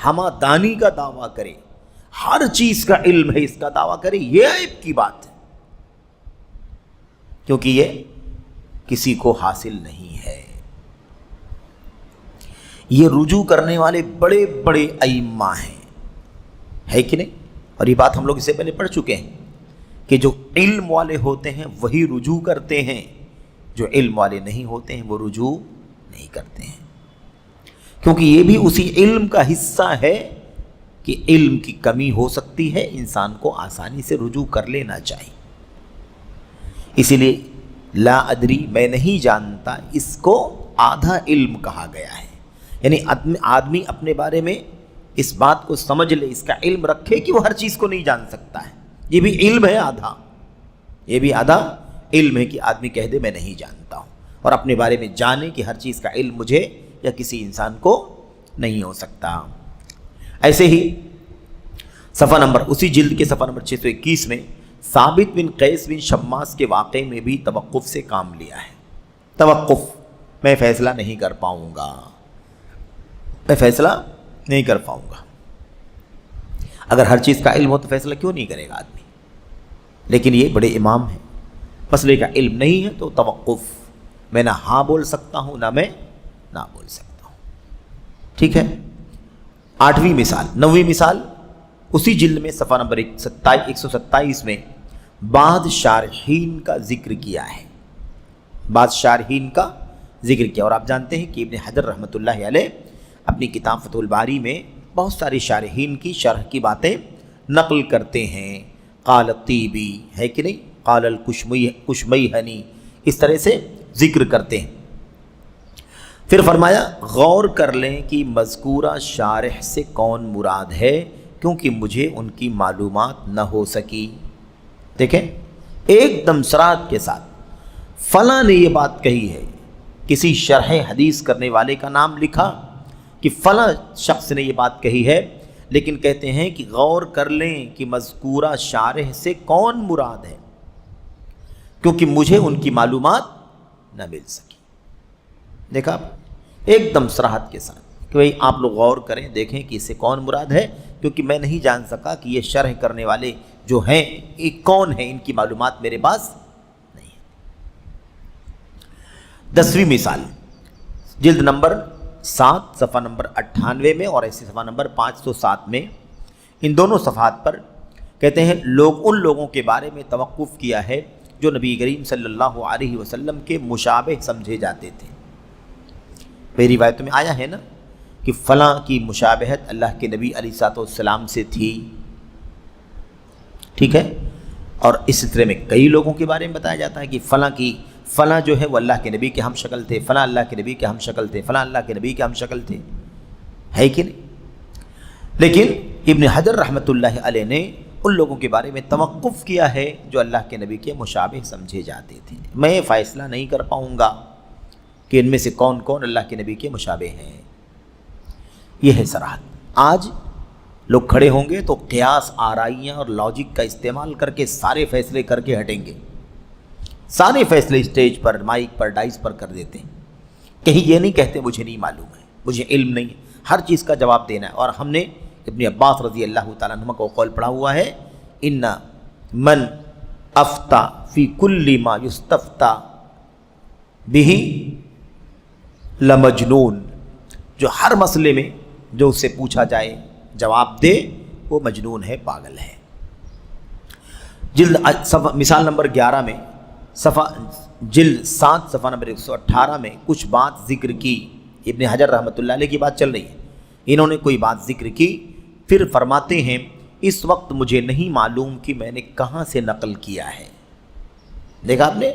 ہمادانی کا دعویٰ کرے، ہر چیز کا علم ہے اس کا دعویٰ کرے، یہ عیب کی بات ہے، کیونکہ یہ کسی کو حاصل نہیں ہے۔ یہ رجوع کرنے والے بڑے بڑے ائمہ ہیں، ہے کہ نہیں؟ اور یہ بات ہم لوگ اس سے پہلے پڑھ چکے ہیں کہ جو علم والے ہوتے ہیں وہی رجوع کرتے ہیں، جو علم والے نہیں ہوتے ہیں وہ رجوع نہیں کرتے ہیں، کیونکہ یہ بھی اسی علم کا حصہ ہے کہ علم کی کمی ہو سکتی ہے، انسان کو آسانی سے رجوع کر لینا چاہیے۔ اسی لیے لا ادری، میں نہیں جانتا، اس کو آدھا علم کہا گیا ہے، یعنی آدمی اپنے بارے میں اس بات کو سمجھ لے، اس کا علم رکھے کہ وہ ہر چیز کو نہیں جان سکتا ہے، یہ بھی علم ہے آدھا، یہ بھی آدھا علم ہے کہ آدمی کہہ دے میں نہیں جانتا ہوں، اور اپنے بارے میں جانے کہ ہر چیز کا علم مجھے یا کسی انسان کو نہیں ہو سکتا۔ ایسے ہی صفحہ نمبر اسی جلد کے صفحہ نمبر 621 میں ثابت بن قیس بن شماس کے واقعے میں بھی توقف سے کام لیا ہے۔ توقف، میں فیصلہ نہیں کر پاؤں گا، میں فیصلہ نہیں کر پاؤں گا۔ اگر ہر چیز کا علم ہو تو فیصلہ کیوں نہیں کرے گا آدمی؟ لیکن یہ بڑے امام ہیں، مسئلے کا علم نہیں ہے تو توقف، میں نہ ہاں بول سکتا ہوں نہ میں نہ بول سکتا ہوں، ٹھیک ہے۔ 8ویں مثال، 9ویں مثال اسی جلد میں صفحہ نمبر 127 میں بعض شارحین کا ذکر کیا ہے، بعض شارحین کا ذکر کیا، اور آپ جانتے ہیں کہ ابن حجر رحمۃ اللہ علیہ اپنی کتاب فتح الباری میں بہت سارے شارحین کی شرح کی باتیں نقل کرتے ہیں، قال الطیبی، ہے کہ نہیں، قال الکشمیہنی، اس طرح سے ذکر کرتے ہیں۔ پھر فرمایا غور کر لیں کہ مذکورہ شارح سے کون مراد ہے، کیونکہ مجھے ان کی معلومات نہ ہو سکی۔ دیکھیں ایک دم صراحت کے ساتھ فلاں نے یہ بات کہی ہے، کسی شرح حدیث کرنے والے کا نام لکھا کہ فلاں شخص نے یہ بات کہی ہے، لیکن کہتے ہیں کہ غور کر لیں کہ مذکورہ شارح سے کون مراد ہے، کیونکہ مجھے ان کی معلومات نہ مل سکی۔ دیکھا ایک دم صراحت کے ساتھ کہ بھئی آپ لوگ غور کریں، دیکھیں کہ اس سے کون مراد ہے، کیونکہ میں نہیں جان سکا کہ یہ شرح کرنے والے جو ہیں یہ کون ہیں، ان کی معلومات میرے پاس نہیں ہے۔ 10ویں مثال جلد نمبر 7 صفحہ نمبر 98 میں اور ایسی صفحہ نمبر 507 میں، ان دونوں صفحات پر کہتے ہیں ان لوگوں کے بارے میں توقف کیا ہے جو نبی کریم صلی اللہ علیہ وسلم کے مشابہ سمجھے جاتے تھے، کئی روایتوں میں آیا ہے نا کہ فلاں کی مشابہت اللہ کے نبی علیہ الصلوۃ والسلام سے تھی، ٹھیک ہے، اور اس سلسلے میں کئی لوگوں کے بارے میں بتایا جاتا ہے کہ فلاں جو ہے وہ اللہ کے نبی کے ہم شکل تھے، فلاں اللہ کے نبی کے ہم شکل تھے، فلاں اللہ کے نبی کے ہم شکل تھے، ہے کہ نہیں؟ لیکن ابن حجر رحمۃ اللہ علیہ نے ان لوگوں کے بارے میں توقف کیا ہے جو اللہ کے نبی کے مشابہ سمجھے جاتے تھے۔ میں فیصلہ نہیں کر پاؤں گا کہ ان میں سے کون کون اللہ کے نبی کے مشابہ ہیں، یہ ہے صراحت۔ آج لوگ کھڑے ہوں گے تو قیاس، آرائیاں اور لاجک کا استعمال کر کے سارے فیصلے کر کے ہٹیں گے، سارے فیصلے اسٹیج پر، مائک پر، ڈائس پر کر دیتے ہیں، کہیں یہ نہیں کہتے مجھے نہیں معلوم ہے، مجھے علم نہیں ہے، ہر چیز کا جواب دینا ہے۔ اور ہم نے ابن عباس رضی اللہ تعالیٰ عنہ کو قول پڑھا ہوا ہے، ان من افتا فی کل ما یستفتا بہ لمجنون، جو ہر مسئلے میں جو اس سے پوچھا جائے جواب دے وہ مجنون ہے، پاگل ہے۔ مثال نمبر 11 میں جلد 7 صفحہ نمبر 118 میں کچھ بات ذکر کی، ابن حجر رحمۃ اللہ علیہ کی بات چل رہی ہے، انہوں نے کوئی بات ذکر کی، پھر فرماتے ہیں اس وقت مجھے نہیں معلوم کہ میں نے کہاں سے نقل کیا ہے۔ دیکھا آپ نے،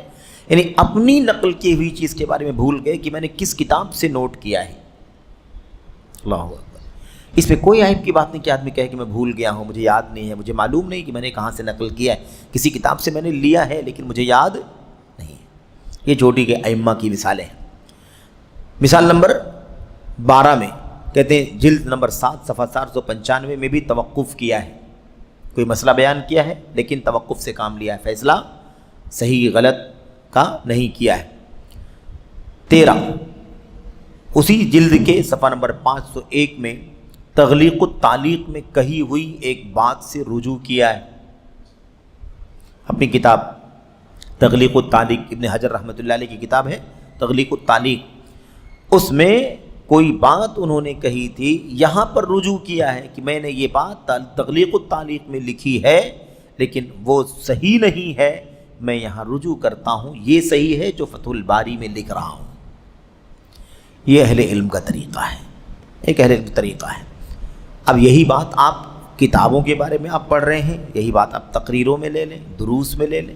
یعنی اپنی نقل کی ہوئی چیز کے بارے میں بھول گئے کہ میں نے کس کتاب سے نوٹ کیا ہے۔ اللہ اکبر، اس پہ کوئی عیب کی بات نہیں کہ آدمی کہے کہ میں بھول گیا ہوں، مجھے یاد نہیں ہے، مجھے معلوم نہیں کہ میں نے کہاں سے نقل کیا ہے، کسی کتاب سے میں نے لیا ہے لیکن مجھے یاد نہیں ہے۔ یہ چوٹی کے ائمہ کی مثالیں ہیں۔ مثال نمبر 12 میں کہتے ہیں جلد نمبر 7 صفحہ 495 میں بھی توقف کیا ہے، کوئی مسئلہ بیان کیا ہے لیکن توقف سے کام لیا ہے، فیصلہ صحیح غلط کا نہیں کیا ہے۔ 13 اسی جلد کے صفحہ نمبر 501 میں تغلیق التعلیق میں کہی ہوئی ایک بات سے رجوع کیا ہے۔ اپنی کتاب تغلیق التعلیق، ابن حجر رحمۃ اللہ علیہ کی کتاب ہے تغلیق التعلیق، اس میں کوئی بات انہوں نے کہی تھی، یہاں پر رجوع کیا ہے کہ میں نے یہ بات تغلیق التعلیق میں لکھی ہے لیکن وہ صحیح نہیں ہے، میں یہاں رجوع کرتا ہوں، یہ صحیح ہے جو فتح الباری میں لکھ رہا ہوں۔ یہ اہل علم کا طریقہ ہے، ایک اہل علم کا طریقہ ہے۔ اب یہی بات آپ کتابوں کے بارے میں آپ پڑھ رہے ہیں، یہی بات آپ تقریروں میں لے لیں، دروس میں لے لیں،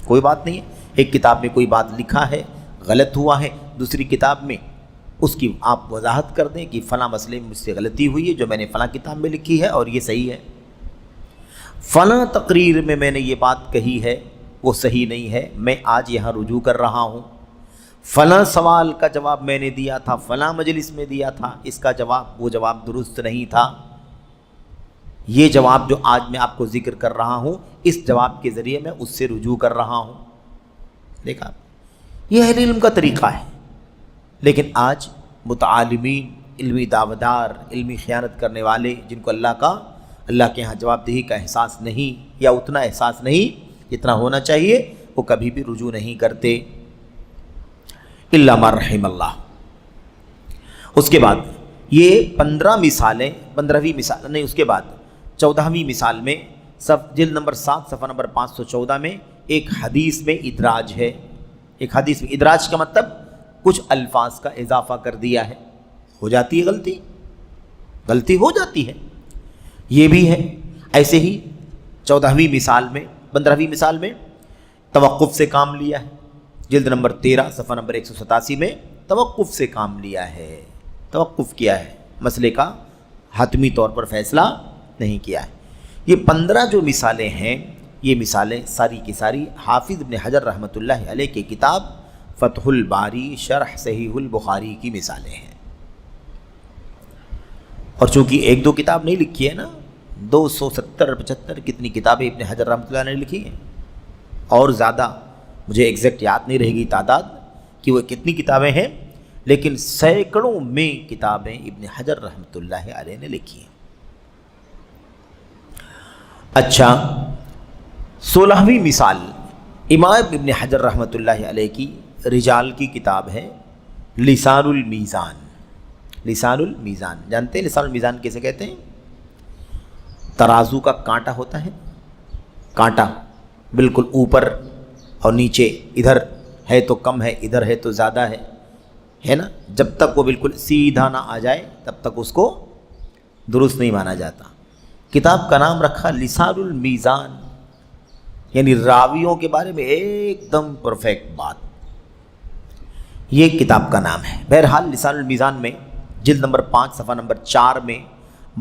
کوئی بات نہیں ہے۔ ایک کتاب میں کوئی بات لکھا ہے، غلط ہوا ہے، دوسری کتاب میں اس کی آپ وضاحت کر دیں کہ فلاں مسئلے میں مجھ سے غلطی ہوئی ہے جو میں نے فلاں کتاب میں لکھی ہے اور یہ صحیح ہے، فلاں تقریر میں نے یہ بات کہی ہے وہ صحیح نہیں ہے، میں آج یہاں رجوع کر رہا ہوں، فلاں سوال کا جواب میں نے دیا تھا، فلاں مجلس میں دیا تھا، اس کا جواب وہ جواب درست نہیں تھا، یہ جواب جو آج میں آپ کو ذکر کر رہا ہوں اس جواب کے ذریعے میں اس سے رجوع کر رہا ہوں۔ دیکھا، یہ اہل علم کا طریقہ ہے۔ لیکن آج متعالمین، علمی دعویدار، علمی خیانت کرنے والے، جن کو اللہ کے ہاں جواب دہی کا احساس نہیں یا اتنا احساس نہیں جتنا ہونا چاہیے، وہ کبھی بھی رجوع نہیں کرتے الا ما رحم اللہ۔ اس کے بعد یہ 15 مثالیں، 15ویں مثال نہیں، اس کے بعد 14ویں مثال میں جلد نمبر 7 صفحہ نمبر 514 میں ایک حدیث میں ادراج ہے۔ ایک حدیث میں ادراج کا مطلب کچھ الفاظ کا اضافہ کر دیا ہے، ہو جاتی ہے غلطی ہو جاتی ہے، یہ بھی ہے۔ ایسے ہی 14ویں مثال میں، 15ویں مثال میں توقف سے کام لیا ہے، جلد نمبر 13 صفحہ نمبر 187 میں توقف سے کام لیا ہے، توقف کیا ہے، مسئلے کا حتمی طور پر فیصلہ نہیں کیا ہے۔ یہ 15 جو مثالیں ہیں، یہ مثالیں ساری کی ساری حافظ ابن حجر رحمۃ اللہ علیہ کی کتاب فتح الباری شرح صحیح البخاری کی مثالیں ہیں۔ اور چونکہ ایک دو کتاب نہیں لکھی ہے نا، 270-75 کتنی کتابیں ابن حجر رحمۃ اللہ نے لکھی ہیں، اور زیادہ مجھے ایگزیکٹ یاد نہیں رہے گی تعداد کہ وہ کتنی کتابیں ہیں، لیکن سینکڑوں میں کتابیں ابن حجر رحمۃ اللہ علیہ نے لکھی ہیں۔ اچھا، 16ویں مثال امام ابن حجر رحمۃ اللہ علیہ کی رجال کی کتاب ہے لسان المیزان۔ لسان المیزان جانتے ہیں لسان المیزان کیسے کہتے ہیں؟ ترازو کا کانٹا ہوتا ہے، کانٹا بالکل اوپر اور نیچے، ادھر ہے تو کم ہے، ادھر ہے تو زیادہ ہے، ہے نا، جب تک وہ بالکل سیدھا نہ آ جائے تب تک اس کو درست نہیں مانا جاتا۔ کتاب کا نام رکھا لسان المیزان، یعنی راویوں کے بارے میں ایک دم پرفیکٹ بات، یہ کتاب کا نام ہے۔ بہرحال لسان المیزان میں جلد نمبر 5 صفحہ نمبر 4 میں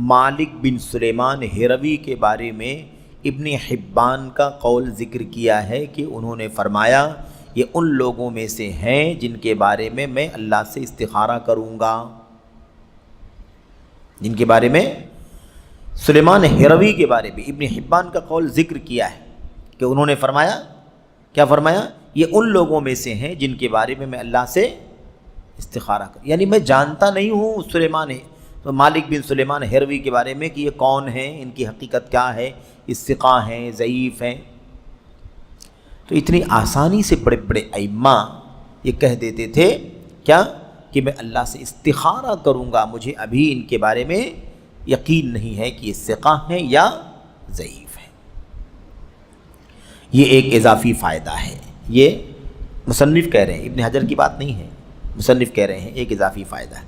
مالک بن سلیمان ہیروی کے بارے میں ابن حبان کا قول ذکر کیا ہے کہ انہوں نے فرمایا یہ ان لوگوں میں سے ہیں جن کے بارے میں اللہ سے استخارہ کروں گا، جن کے بارے میں سلیمان ہیروی کے بارے میں ابن حبان کا قول ذکر کیا ہے کہ انہوں نے فرمایا، کیا فرمایا؟ یہ ان لوگوں میں سے ہیں جن کے بارے میں اللہ سے استخارہ کروں، یعنی میں جانتا نہیں ہوں سلیمان تو مالک بن سلیمان ہیروی کے بارے میں کہ یہ کون ہیں، ان کی حقیقت کیا ہے، یہ ثقہ ہیں ضعیف ہیں۔ تو اتنی آسانی سے بڑے بڑے ائمہ یہ کہہ دیتے تھے کیا کہ میں اللہ سے استخارہ کروں گا، مجھے ابھی ان کے بارے میں یقین نہیں ہے کہ یہ ثقہ ہیں یا ضعیف ہیں۔ یہ ایک اضافی فائدہ ہے، یہ مصنف کہہ رہے ہیں، ابن حجر کی بات نہیں ہے، مصنف کہہ رہے ہیں ایک اضافی فائدہ ہے۔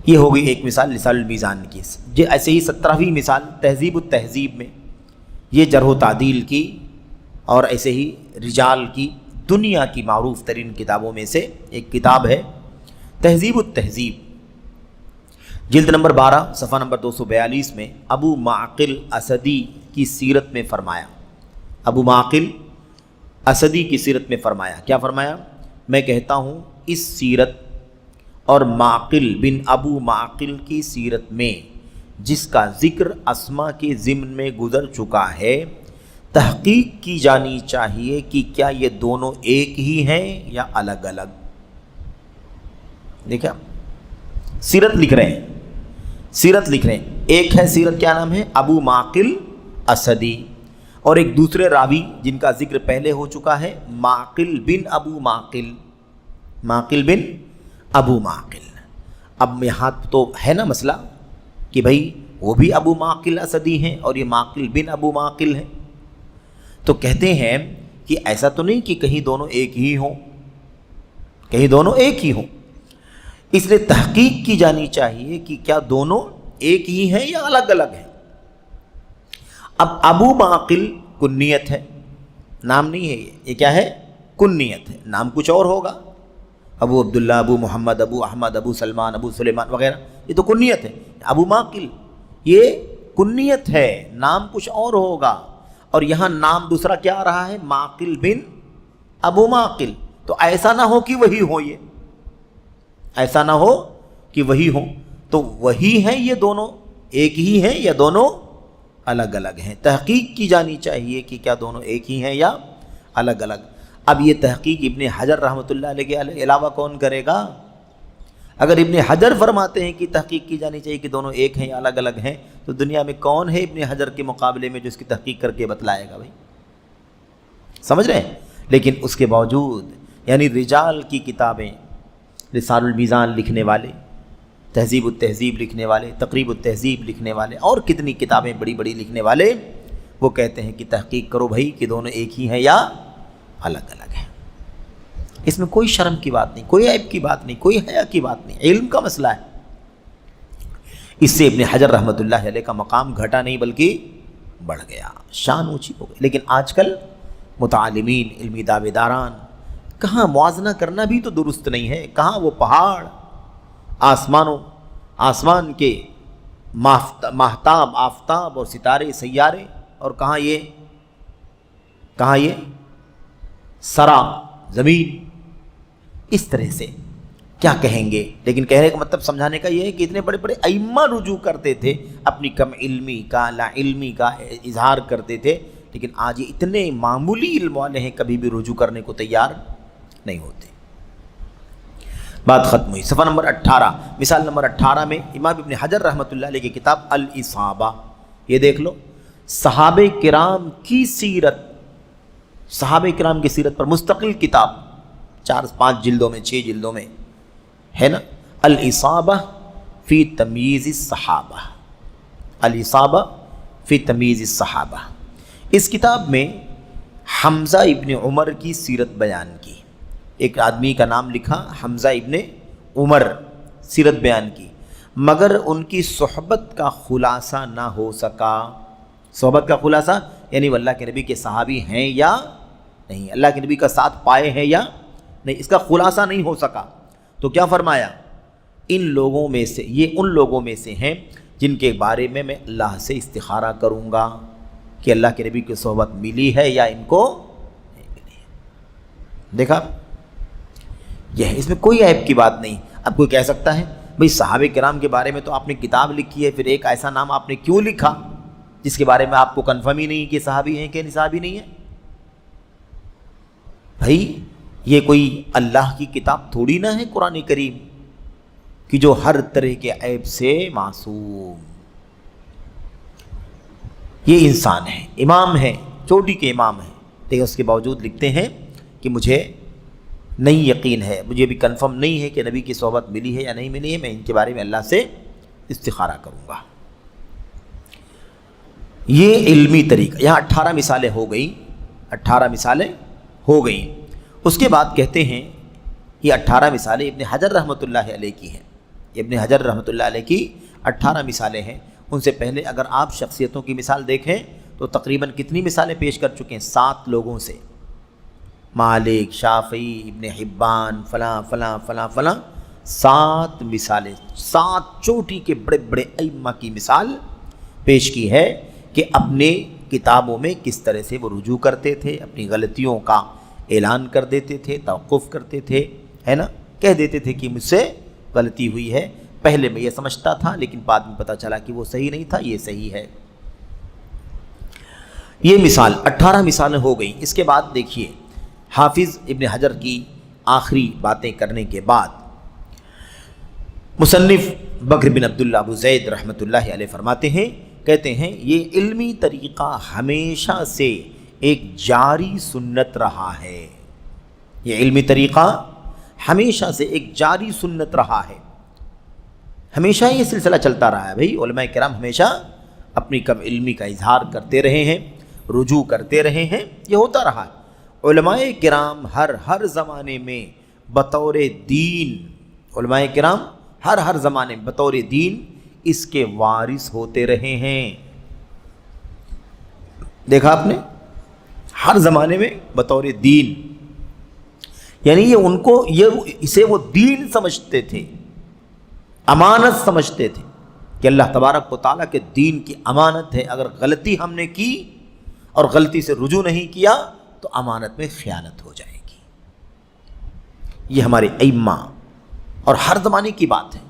یہ ہو گئی ایک مثال لسان المیزان کی۔ ایسے ہی 17ویں مثال تہذیب التہذیب میں، یہ جرح و تعدیل کی اور ایسے ہی رجال کی دنیا کی معروف ترین کتابوں میں سے ایک کتاب ہے تہذیب التہذیب، جلد نمبر 12 صفحہ نمبر 242 میں ابو معقل اسدی کی سیرت میں فرمایا، ابو معقل اسدی کی سیرت میں فرمایا، کیا فرمایا؟ میں کہتا ہوں اس سیرت اور معقل بن ابو معقل کی سیرت میں جس کا ذکر اسما کے ضمن میں گزر چکا ہے، تحقیق کی جانی چاہیے کہ کیا یہ دونوں ایک ہی ہیں یا الگ الگ۔ دیکھا، سیرت لکھ رہے ہیں، سیرت لکھ رہے ہیں، ایک ہے سیرت، کیا نام ہے؟ ابو معقل اسدی، اور ایک دوسرے راوی جن کا ذکر پہلے ہو چکا ہے معقل بن ابو معقل، معقل بن ابو معقل۔ اب یہاں تو ہے نا مسئلہ کہ بھائی وہ بھی ابو معقل اسدی ہیں اور یہ معقل بن ابو معقل ہیں، تو کہتے ہیں کہ ایسا تو نہیں کہ کہیں دونوں ایک ہی ہوں، کہیں دونوں ایک ہی ہوں، اس لیے تحقیق کی جانی چاہیے کہ کیا دونوں ایک ہی ہیں یا الگ الگ ہیں۔ اب ابو معقل کنیت ہے، نام نہیں ہے، یہ کیا ہے؟ کنیت ہے، نام کچھ اور ہوگا، ابو عبداللہ، ابو محمد، ابو احمد، ابو سلمان، ابو سلیمان وغیرہ، یہ تو کنیت ہے۔ ابو معقل یہ کنیت ہے، نام کچھ اور ہوگا، اور یہاں نام دوسرا کیا آ رہا ہے؟ معقل بن ابو معقل۔ تو ایسا نہ ہو کہ وہی ہو، یہ ایسا نہ ہو کہ وہی ہو، تو وہی ہیں یہ دونوں، ایک ہی ہیں یا دونوں الگ الگ ہیں۔ تحقیق کی جانی چاہیے کہ کیا دونوں ایک ہی ہیں یا الگ الگ۔ اب یہ تحقیق ابن حجر رحمۃ اللہ علیہ کے علاوہ کون کرے گا؟ اگر ابن حجر فرماتے ہیں کہ تحقیق کی جانی چاہیے کہ دونوں ایک ہیں یا الگ الگ ہیں، تو دنیا میں کون ہے ابن حجر کے مقابلے میں جو اس کی تحقیق کر کے بتلائے گا؟ بھائی سمجھ رہے ہیں؟ لیکن اس کے باوجود یعنی رجال کی کتابیں، لسان المیزان لکھنے والے، تہذیب التہذیب لکھنے والے، تقریب التہذیب لکھنے والے، اور کتنی کتابیں بڑی بڑی لکھنے والے، وہ کہتے ہیں کہ تحقیق کرو بھائی کہ دونوں ایک ہی ہیں یا الگ الگ ہیں۔ اس میں کوئی شرم کی بات نہیں، کوئی عیب کی بات نہیں، کوئی حیا کی بات نہیں، علم کا مسئلہ ہے۔ اس سے ابن حجر رحمۃ اللہ علیہ کا مقام گھٹا نہیں بلکہ بڑھ گیا، شان اونچی ہو گئی۔ لیکن آج کل متعلمین، علمی دعوے داران، کہاں موازنہ کرنا بھی تو درست نہیں ہے، کہاں وہ پہاڑ، آسمان کے ماہتاب، آفتاب اور ستارے، سیارے، اور کہاں یہ سرا، زمین، اس طرح سے کیا کہیں گے؟ لیکن کہنے کا مطلب سمجھانے کا یہ ہے کہ اتنے بڑے بڑے ائمہ رجوع کرتے تھے، اپنی کم علمی کا، لا علمی کا اظہار کرتے تھے، لیکن آج یہ اتنے معمولی علم والے ہیں کبھی بھی رجوع کرنے کو تیار نہیں ہوتے۔ بات ختم ہوئی۔ صفحہ نمبر 18، مثال نمبر 18 میں امام ابن حجر رحمۃ اللہ علیہ کی کتاب الاصابہ، یہ دیکھ لو، صحابہ کرام کی سیرت، صحابہ کرام کی سیرت پر مستقل کتاب، 4-5 جلدوں میں، 6 جلدوں میں ہے نا، الاصابہ فی تمییز الصحابہ، الاصابہ فی تمییز الصحابہ۔ اس کتاب میں حمزہ ابن عمر کی سیرت بیان کی، ایک آدمی کا نام لکھا حمزہ ابن عمر، سیرت بیان کی، مگر ان کی صحبت کا خلاصہ نہ ہو سکا۔ صحبت کا خلاصہ یعنی وہ اللہ کے نبی کے صحابی ہیں یا نہیں، اللہ کے نبی کا ساتھ پائے ہیں یا نہیں، اس کا خلاصہ نہیں ہو سکا۔ تو کیا فرمایا؟ ان لوگوں میں سے، یہ ان لوگوں میں سے ہیں جن کے بارے میں اللہ سے استخارہ کروں گا کہ اللہ کے نبی کی صحبت ملی ہے یا ان کو نہیں ملی ہے۔ دیکھا، یہ ہے، اس میں کوئی عیب کی بات نہیں۔ اب کوئی کہہ سکتا ہے بھئی صحابہ کرام کے بارے میں تو آپ نے کتاب لکھی ہے، پھر ایک ایسا نام آپ نے کیوں لکھا جس کے بارے میں آپ کو کنفرم ہی نہیں کہ صحابی ہیں کہ صحابی نہیں ہیں؟ بھائی یہ کوئی اللہ کی کتاب تھوڑی نہ ہے قرآن کریم کہ جو ہر طرح کے عیب سے معصوم۔ یہ انسان ہے، امام ہے، چوٹی کے امام ہیں، لیکن اس کے باوجود لکھتے ہیں کہ مجھے نہیں یقین ہے، مجھے بھی کنفرم نہیں ہے کہ نبی کی صحبت ملی ہے یا نہیں ملی ہے، میں ان کے بارے میں اللہ سے استخارہ کروں گا۔ یہ علمی طریقہ۔ یہاں 18 مثالیں ہو گئیں، 18 مثالیں ہو گئیں۔ اس کے بعد کہتے ہیں یہ 18 مثالیں ابن حجر رحمۃ اللہ علیہ کی ہیں، ابن حجر رحمۃ اللہ علیہ کی 18 مثالیں ہیں۔ ان سے پہلے اگر آپ شخصیتوں کی مثال دیکھیں تو تقریباً کتنی مثالیں پیش کر چکے ہیں؟ 7 لوگوں سے، مالک، شافعی، ابن حبان، فلاں فلاں فلاں فلاں، 7 مثالیں، 7 چوٹی کے بڑے بڑے ائمہ کی مثال پیش کی ہے کہ اپنے کتابوں میں کس طرح سے وہ رجوع کرتے تھے، اپنی غلطیوں کا اعلان کر دیتے تھے، توقف کرتے تھے، ہے نا، کہہ دیتے تھے کہ مجھ سے غلطی ہوئی ہے، پہلے میں یہ سمجھتا تھا لیکن بعد میں پتہ چلا کہ وہ صحیح نہیں تھا، یہ صحیح ہے۔ یہ مثال 18 مثالیں ہو گئیں۔ اس کے بعد دیکھیے حافظ ابن حجر کی آخری باتیں کرنے کے بعد مصنف بکر بن عبداللہ ابو زید رحمۃ اللہ علیہ فرماتے ہیں، کہتے ہیں یہ علمی طریقہ ہمیشہ سے ایک جاری سنت رہا ہے۔ یہ علمی طریقہ ہمیشہ سے ایک جاری سنت رہا ہے، ہمیشہ یہ سلسلہ چلتا رہا ہے۔ بھائی علماء کرام ہمیشہ اپنی کم علمی کا اظہار کرتے رہے ہیں، رجوع کرتے رہے ہیں، یہ ہوتا رہا ہے۔ علماء کرام ہر زمانے میں بطور دین، علماء کرام ہر زمانے میں بطور دین اس کے وارث ہوتے رہے ہیں۔ دیکھا آپ نے، ہر زمانے میں بطور دین، یعنی یہ ان کو اسے وہ دین سمجھتے تھے، امانت سمجھتے تھے کہ اللہ تبارک و تعالیٰ کے دین کی امانت ہے، اگر غلطی ہم نے کی اور غلطی سے رجوع نہیں کیا تو امانت میں خیانت ہو جائے گی۔ یہ ہمارے ائمہ اور ہر زمانے کی بات ہے۔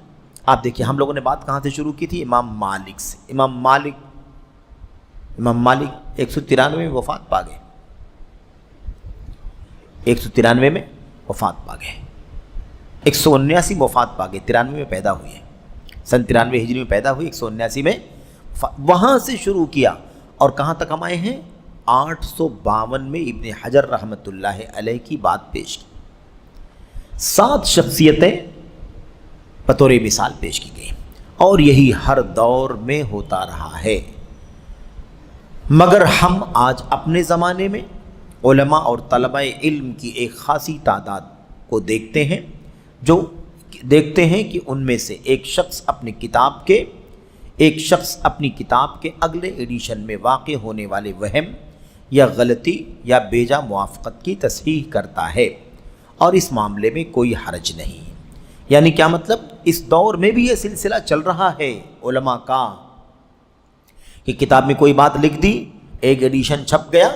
آپ دیکھیے ہم لوگوں نے بات کہاں سے شروع کی تھی؟ امام مالک سے۔ امام مالک 193 میں وفات پا گئے، 193 میں وفات پا گئے، 179 میں وفات پا گئے، 93 میں پیدا ہوئے، سن 93 ہجری میں پیدا ہوئی، 179 میں وہاں سے شروع کیا اور کہاں تک ہم آئے ہیں؟ 852 میں ابن حجر رحمۃ اللہ علیہ کی بات پیش کی۔ 7 شخصیتیں بطور مثال پیش کی گئی اور یہی ہر دور میں ہوتا رہا ہے۔ مگر ہم آج اپنے زمانے میں علماء اور طلباء علم کی ایک خاصی تعداد کو دیکھتے ہیں جو دیکھتے ہیں کہ ان میں سے ایک شخص اپنی کتاب کے اگلے ایڈیشن میں واقع ہونے والے وہم یا غلطی یا بیجا موافقت کی تصحیح کرتا ہے، اور اس معاملے میں کوئی حرج نہیں۔ یعنی کیا مطلب؟ اس دور میں بھی یہ سلسلہ چل رہا ہے علماء کا کہ کتاب میں کوئی بات لکھ دی، ایک ایڈیشن چھپ گیا،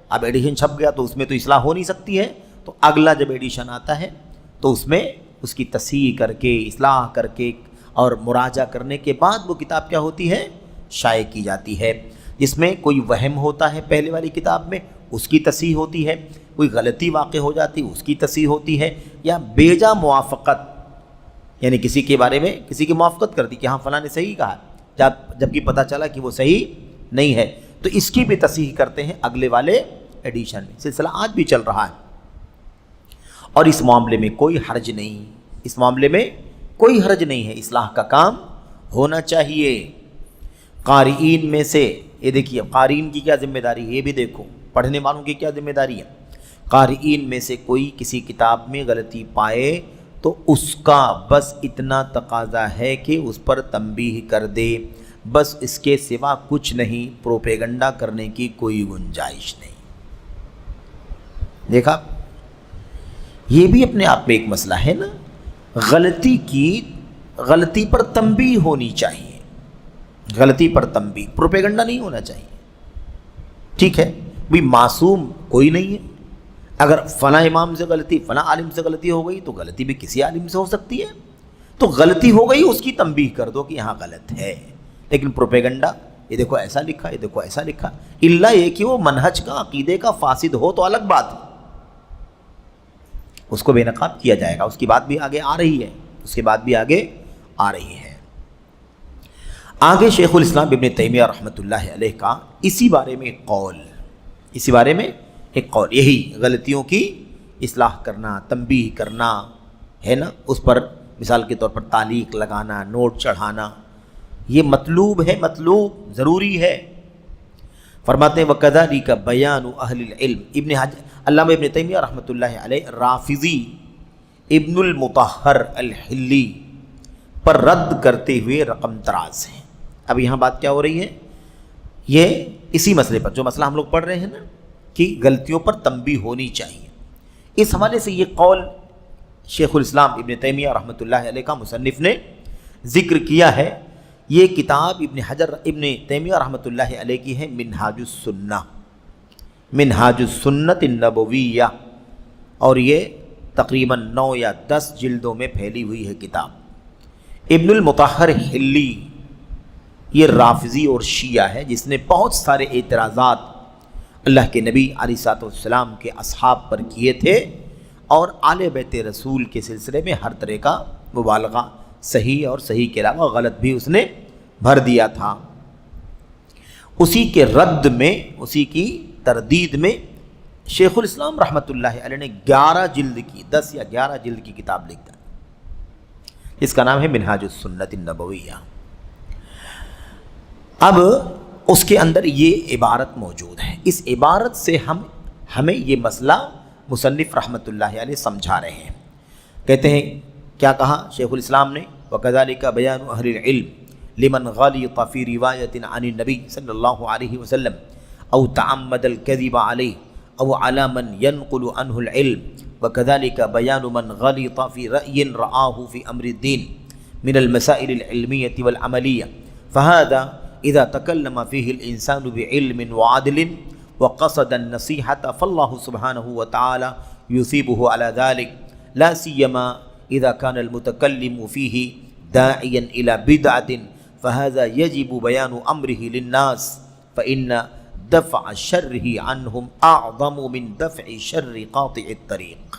اب ایڈیشن چھپ گیا تو اس میں تو اصلاح ہو نہیں سکتی ہے، تو اگلا جب ایڈیشن آتا ہے تو اس میں اس کی تصحیح کر کے، اصلاح کر کے اور مراجعہ کرنے کے بعد وہ کتاب کیا ہوتی ہے؟ شائع کی جاتی ہے۔ جس میں کوئی وہم ہوتا ہے پہلے والی کتاب میں، اس کی تصحیح ہوتی ہے، کوئی غلطی واقع ہو جاتی اس کی تصحیح ہوتی ہے، یا بیجا موافقت، یعنی کسی کے بارے میں کسی کی موافقت کر دی کہ ہاں فلاں نے صحیح کہا، جبکہ پتہ چلا کہ وہ صحیح نہیں ہے، تو اس کی بھی تصحیح کرتے ہیں اگلے والے ایڈیشن میں۔ سلسلہ آج بھی چل رہا ہے اور اس معاملے میں کوئی حرج نہیں، اس معاملے میں کوئی حرج نہیں ہے، اصلاح کا کام ہونا چاہیے۔ قارئین میں سے یہ دیکھیے، قارئین کی کیا ذمہ داری ہے یہ بھی دیکھو، پڑھنے والوں کی کیا ذمہ داری ہے۔ قارئین میں سے کوئی کسی کتاب میں غلطی پائے تو اس کا بس اتنا تقاضا ہے کہ اس پر تنبیہ کر دے، بس اس کے سوا کچھ نہیں، پروپیگنڈا کرنے کی کوئی گنجائش نہیں۔ دیکھا، یہ بھی اپنے آپ میں ایک مسئلہ ہے نا، غلطی پر تنبیہ ہونی چاہیے، غلطی پر تنبیہ، پروپیگنڈا نہیں ہونا چاہیے۔ ٹھیک ہے بھی، معصوم کوئی نہیں ہے، اگر فلاں امام سے غلطی، فلاں عالم سے غلطی ہو گئی تو غلطی بھی کسی عالم سے ہو سکتی ہے، تو غلطی ہو گئی اس کی تنبیہ کر دو کہ یہاں غلط ہے۔ لیکن پروپیگنڈا، یہ دیکھو ایسا لکھا، یہ دیکھو ایسا لکھا، الا یہ کہ وہ منہج کا، عقیدے کا فاسد ہو تو الگ بات ہے، اس کو بے نقاب کیا جائے گا، اس کی بات بھی آگے آ رہی ہے، اس کی بات بھی آگے آ رہی ہے۔ آگے شیخ الاسلام ابن تیمیہ رحمۃ اللہ علیہ کا اسی بارے میں ایک قول، اسی بارے میں ایک قول، یہی غلطیوں کی اصلاح کرنا، تنبیہ کرنا ہے نا، اس پر مثال کے طور پر تعلیق لگانا، نوٹ چڑھانا، یہ مطلوب ہے، مطلوب ضروری ہے۔ فرماتے ہیں وَكَذَلِكَ بَيَانُ أَهْلِ الْعِلْمِ، علامہ ابن تیمیہ رحمۃ اللہ علیہ رافضی ابن المطہر الحلی پر رد کرتے ہوئے رقم تراز ہیں۔ اب یہاں بات کیا ہو رہی ہے؟ یہ اسی مسئلے پر، جو مسئلہ ہم لوگ پڑھ رہے ہیں نا کہ غلطیوں پر تنبیہ ہونی چاہیے، اس حوالے سے یہ قول شیخ الاسلام ابن تیمیہ رحمۃ اللہ علیہ کا مصنف نے ذکر کیا ہے۔ یہ کتاب ابن تیمیہ رحمۃ اللہ علیہ کی ہے منہاج السنہ، منہاج السنۃ النبویہ، اور یہ تقریباً 9 یا 10 جلدوں میں پھیلی ہوئی ہے کتاب۔ ابن المطہر حلی یہ رافضی اور شیعہ ہے، جس نے بہت سارے اعتراضات اللہ کے نبی علیہ الصلوۃ والسلام کے اصحاب پر کیے تھے، اور آل بیت رسول کے سلسلے میں ہر طرح کا مبالغہ، صحیح اور صحیح کے علاوہ غلط بھی اس نے بھر دیا تھا۔ اسی کے رد میں، اسی کی تردید میں شیخ الاسلام رحمۃ اللہ علیہ نے 11 جلد کی، 10 یا 11 جلد کی کتاب لکھا، اس کا نام ہے منہاج السنۃ النبویہ۔ اب اس کے اندر یہ عبارت موجود ہے، اس عبارت سے ہمیں یہ مسئلہ مصنف رحمۃ اللہ علیہ سمجھا رہے ہیں۔ کہتے ہیں کیا کہا شیخ الاسلام نے؟ وَكَذَلِكَ بَيَانُ أَهْلِ الْعِلْمِ لِمَنْ غَلِطَ فِي رِوَایَةٍ عَنِ النَّبِيِّ صلی اللہ علیہ وسلم أو تعمد الكذب عليه أو على من ينقل عنه العلم، وكذلك بيان من غلط في رأي رآه في أمر الدين من المسائل العلمية والعملية، فهذا إذا تكلم فيه الإنسان بعلم وعدل وقصد النصيحة فالله سبحانه وتعالى يثيبه على ذلك، لا سيما إذا كان المتكلم فيه داعيا إلى بدعة، فهذا يجب بيان أمره للناس، فإن دفع شره عنهم اعظم من دفع شر قاطع الطریق۔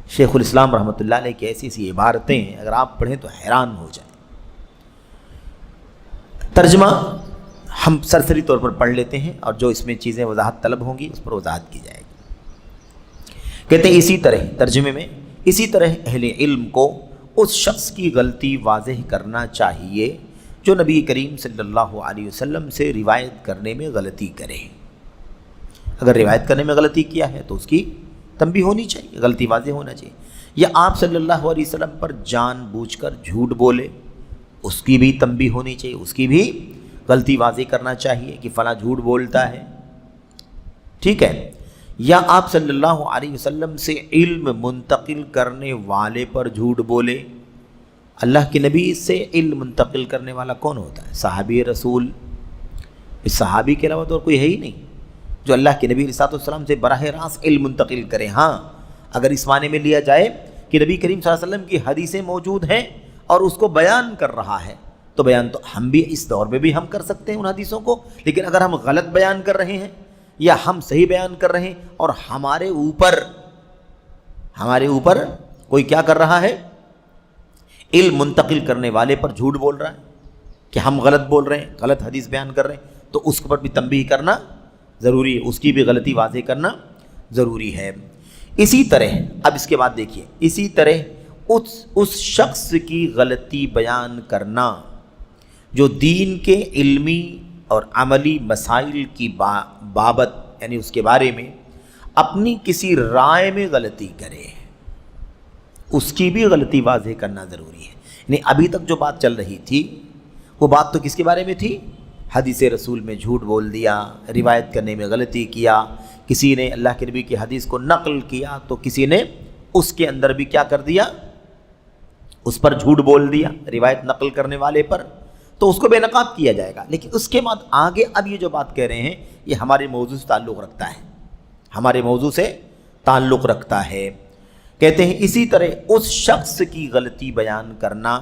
شیخ الاسلام رحمۃ اللہ علیہ کی ایسی عبارتیں اگر آپ پڑھیں تو حیران ہو جائیں۔ ترجمہ ہم سرسری طور پر پڑھ لیتے ہیں، اور جو اس میں چیزیں وضاحت طلب ہوں گی اس پر وضاحت کی جائے گی۔ کہتے ہیں اسی طرح، ترجمے میں، اسی طرح اہل علم کو اس شخص کی غلطی واضح کرنا چاہیے جو نبی کریم صلی اللہ علیہ وسلم سے روایت کرنے میں غلطی کرے۔ اگر روایت کرنے میں غلطی کیا ہے تو اس کی تنبیہ ہونی چاہیے، غلطی واضح ہونا چاہیے، یا آپ صلی اللہ علیہ وسلم پر جان بوجھ کر جھوٹ بولے، اس کی بھی تنبیہ ہونی چاہیے، اس کی بھی غلطی واضح کرنا چاہیے کہ فلاں جھوٹ بولتا ہے، ٹھیک ہے، یا آپ صلی اللہ علیہ وسلم سے علم منتقل کرنے والے پر جھوٹ بولے۔ اللہ کے نبی سے علم منتقل کرنے والا کون ہوتا ہے؟ صحابی رسول، اس صحابی کے علاوہ تو اور کوئی ہے ہی نہیں جو اللہ کے نبی علیہ السلام سے براہ راست علم منتقل کرے۔ ہاں، اگر اس معنی میں لیا جائے کہ نبی کریم صلی اللہ علیہ وسلم کی حدیثیں موجود ہیں اور اس کو بیان کر رہا ہے، تو بیان تو ہم بھی اس دور میں بھی ہم کر سکتے ہیں ان حدیثوں کو، لیکن اگر ہم غلط بیان کر رہے ہیں یا ہم صحیح بیان کر رہے ہیں اور ہمارے اوپر کوئی کیا کر رہا ہے؟ علم منتقل کرنے والے پر جھوٹ بول رہا ہے کہ ہم غلط بول رہے ہیں، غلط حدیث بیان کر رہے ہیں، تو اس پر بھی تنبیہ کرنا ضروری ہے، اس کی بھی غلطی واضح کرنا ضروری ہے۔ اسی طرح اب اس کے بعد دیکھیے، اسی طرح اس شخص کی غلطی بیان کرنا جو دین کے علمی اور عملی مسائل کی بابت، یعنی اس کے بارے میں اپنی کسی رائے میں غلطی کرے اس کی بھی غلطی واضح کرنا ضروری ہے. یعنی ابھی تک جو بات چل رہی تھی وہ بات تو کس کے بارے میں تھی؟ حدیث رسول میں جھوٹ بول دیا، روایت کرنے میں غلطی کیا، کسی نے اللہ کے نبی کی حدیث کو نقل کیا تو کسی نے اس کے اندر بھی کیا کر دیا، اس پر جھوٹ بول دیا روایت نقل کرنے والے پر، تو اس کو بے نقاب کیا جائے گا. لیکن اس کے بعد آگے اب یہ جو بات کہہ رہے ہیں یہ ہمارے موضوع سے تعلق رکھتا ہے، ہمارے موضوع سے تعلق رکھتا ہے. کہتے ہیں اسی طرح اس شخص کی غلطی بیان کرنا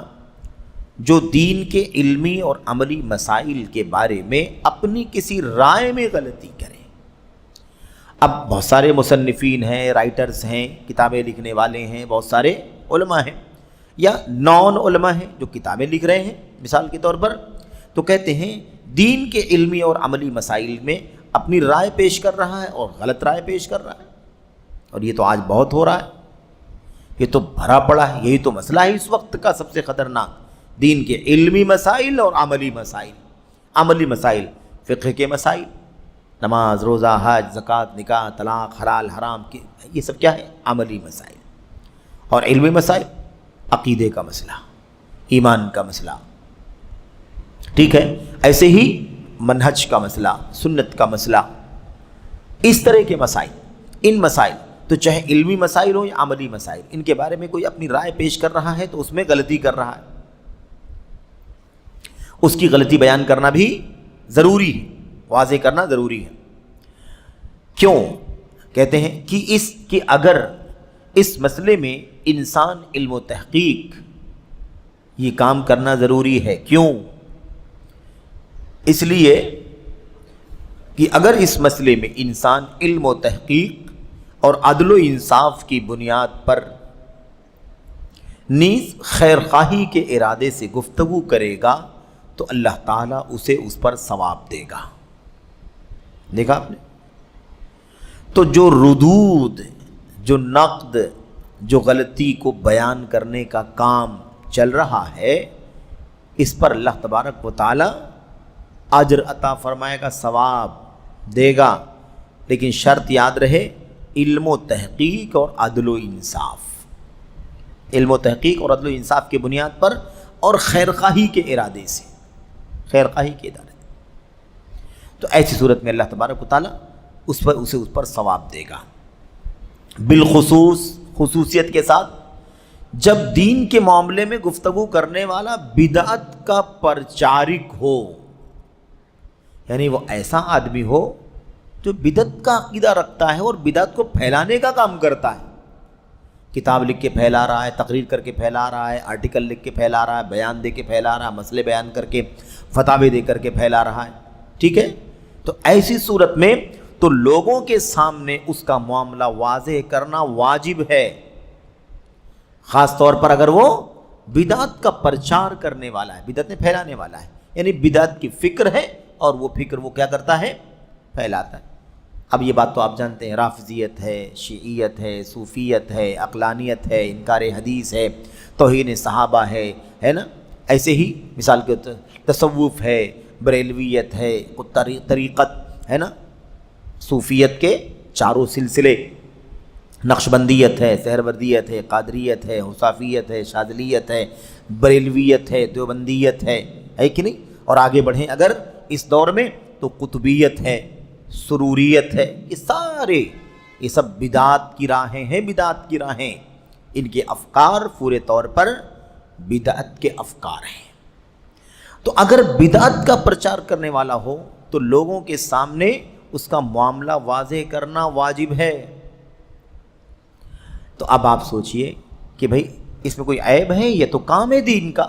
جو دین کے علمی اور عملی مسائل کے بارے میں اپنی کسی رائے میں غلطی کرے. اب بہت سارے مصنفین ہیں، رائٹرز ہیں، کتابیں لکھنے والے ہیں، بہت سارے علماء ہیں یا نان علماء ہیں جو کتابیں لکھ رہے ہیں مثال کے طور پر، تو کہتے ہیں دین کے علمی اور عملی مسائل میں اپنی رائے پیش کر رہا ہے اور غلط رائے پیش کر رہا ہے. اور یہ تو آج بہت ہو رہا ہے، یہ تو بھرا پڑا ہے، یہی تو مسئلہ ہے اس وقت کا سب سے خطرناک. دین کے علمی مسائل اور عملی مسائل. عملی مسائل فقہ کے مسائل، نماز، روزہ، حج، زکوٰۃ، نکاح، طلاق، حلال حرام کی، یہ سب کیا ہے؟ عملی مسائل. اور علمی مسائل عقیدے کا مسئلہ، ایمان کا مسئلہ، ٹھیک ہے. ایسے ہی منہج کا مسئلہ، سنت کا مسئلہ، اس طرح کے مسائل. ان مسائل تو چاہے علمی مسائل ہوں یا عملی مسائل، ان کے بارے میں کوئی اپنی رائے پیش کر رہا ہے تو اس میں غلطی کر رہا ہے، اس کی غلطی بیان کرنا بھی ضروری ہے، واضح کرنا ضروری ہے. کیوں؟ کہتے ہیں کہ اگر اس مسئلے میں انسان علم و تحقیق یہ کام کرنا ضروری ہے. کیوں؟ اس لیے کہ اگر اس مسئلے میں انسان علم و تحقیق اور عدل و انصاف کی بنیاد پر نیز خیر خواہی کے ارادے سے گفتگو کرے گا تو اللہ تعالیٰ اسے اس پر ثواب دے گا. دیکھا آپ نے؟ تو جو ردود، جو نقد، جو غلطی کو بیان کرنے کا کام چل رہا ہے، اس پر اللہ تبارک و تعالیٰ اجر عطا فرمائے گا، ثواب دے گا. لیکن شرط یاد رہے، علم و تحقیق اور عدل و انصاف. علم و تحقیق اور عدل و انصاف کی بنیاد پر اور خیر خواہی کے ارادے سے، خیر خواہی کے ارادے. تو ایسی صورت میں اللہ تبارک و تعالیٰ اسے اس پر ثواب دے گا. بالخصوص خصوصیت کے ساتھ جب دین کے معاملے میں گفتگو کرنے والا بدعت کا پرچارک ہو، یعنی وہ ایسا آدمی ہو جو بدعت کا عقیدہ رکھتا ہے اور بدعت کو پھیلانے کا کام کرتا ہے. کتاب لکھ کے پھیلا رہا ہے، تقریر کر کے پھیلا رہا ہے، آرٹیکل لکھ کے پھیلا رہا ہے، بیان دے کے پھیلا رہا ہے، مسئلے بیان کر کے، فتاوی دے کر کے پھیلا رہا ہے، ٹھیک ہے. تو ایسی صورت میں تو لوگوں کے سامنے اس کا معاملہ واضح کرنا واجب ہے، خاص طور پر اگر وہ بدعت کا پرچار کرنے والا ہے، بدعتیں پھیلانے والا ہے. یعنی بدعت کی فکر ہے اور وہ فکر وہ کیا کرتا ہے؟ پھیلاتا ہے. اب یہ بات تو آپ جانتے ہیں، رافضیت ہے، شیعیت ہے، صوفیت ہے، عقلانیت ہے، انکار حدیث ہے، توہین صحابہ ہے نا. ایسے ہی مثال کے تصوف ہے، بریلویت ہے، طریقت ہے نا، صوفیت کے چاروں سلسلے، نقشبندیت ہے، سہروردیت ہے، قادریت ہے، حصافیت ہے، شاذلیت ہے، بریلویت ہے، دیوبندیت ہے کہ نہیں. اور آگے بڑھیں اگر اس دور میں تو قطبیت ہے، سروریت ہے. یہ سب بدعت کی راہیں ہیں، بدعت کی راہیں. ان کے افکار پورے طور پر بدعت کے افکار ہیں. تو اگر بدعت کا پرچار کرنے والا ہو تو لوگوں کے سامنے اس کا معاملہ واضح کرنا واجب ہے. تو اب آپ سوچئے کہ بھئی اس میں کوئی عیب ہے؟ یہ تو کام ہے دین کا.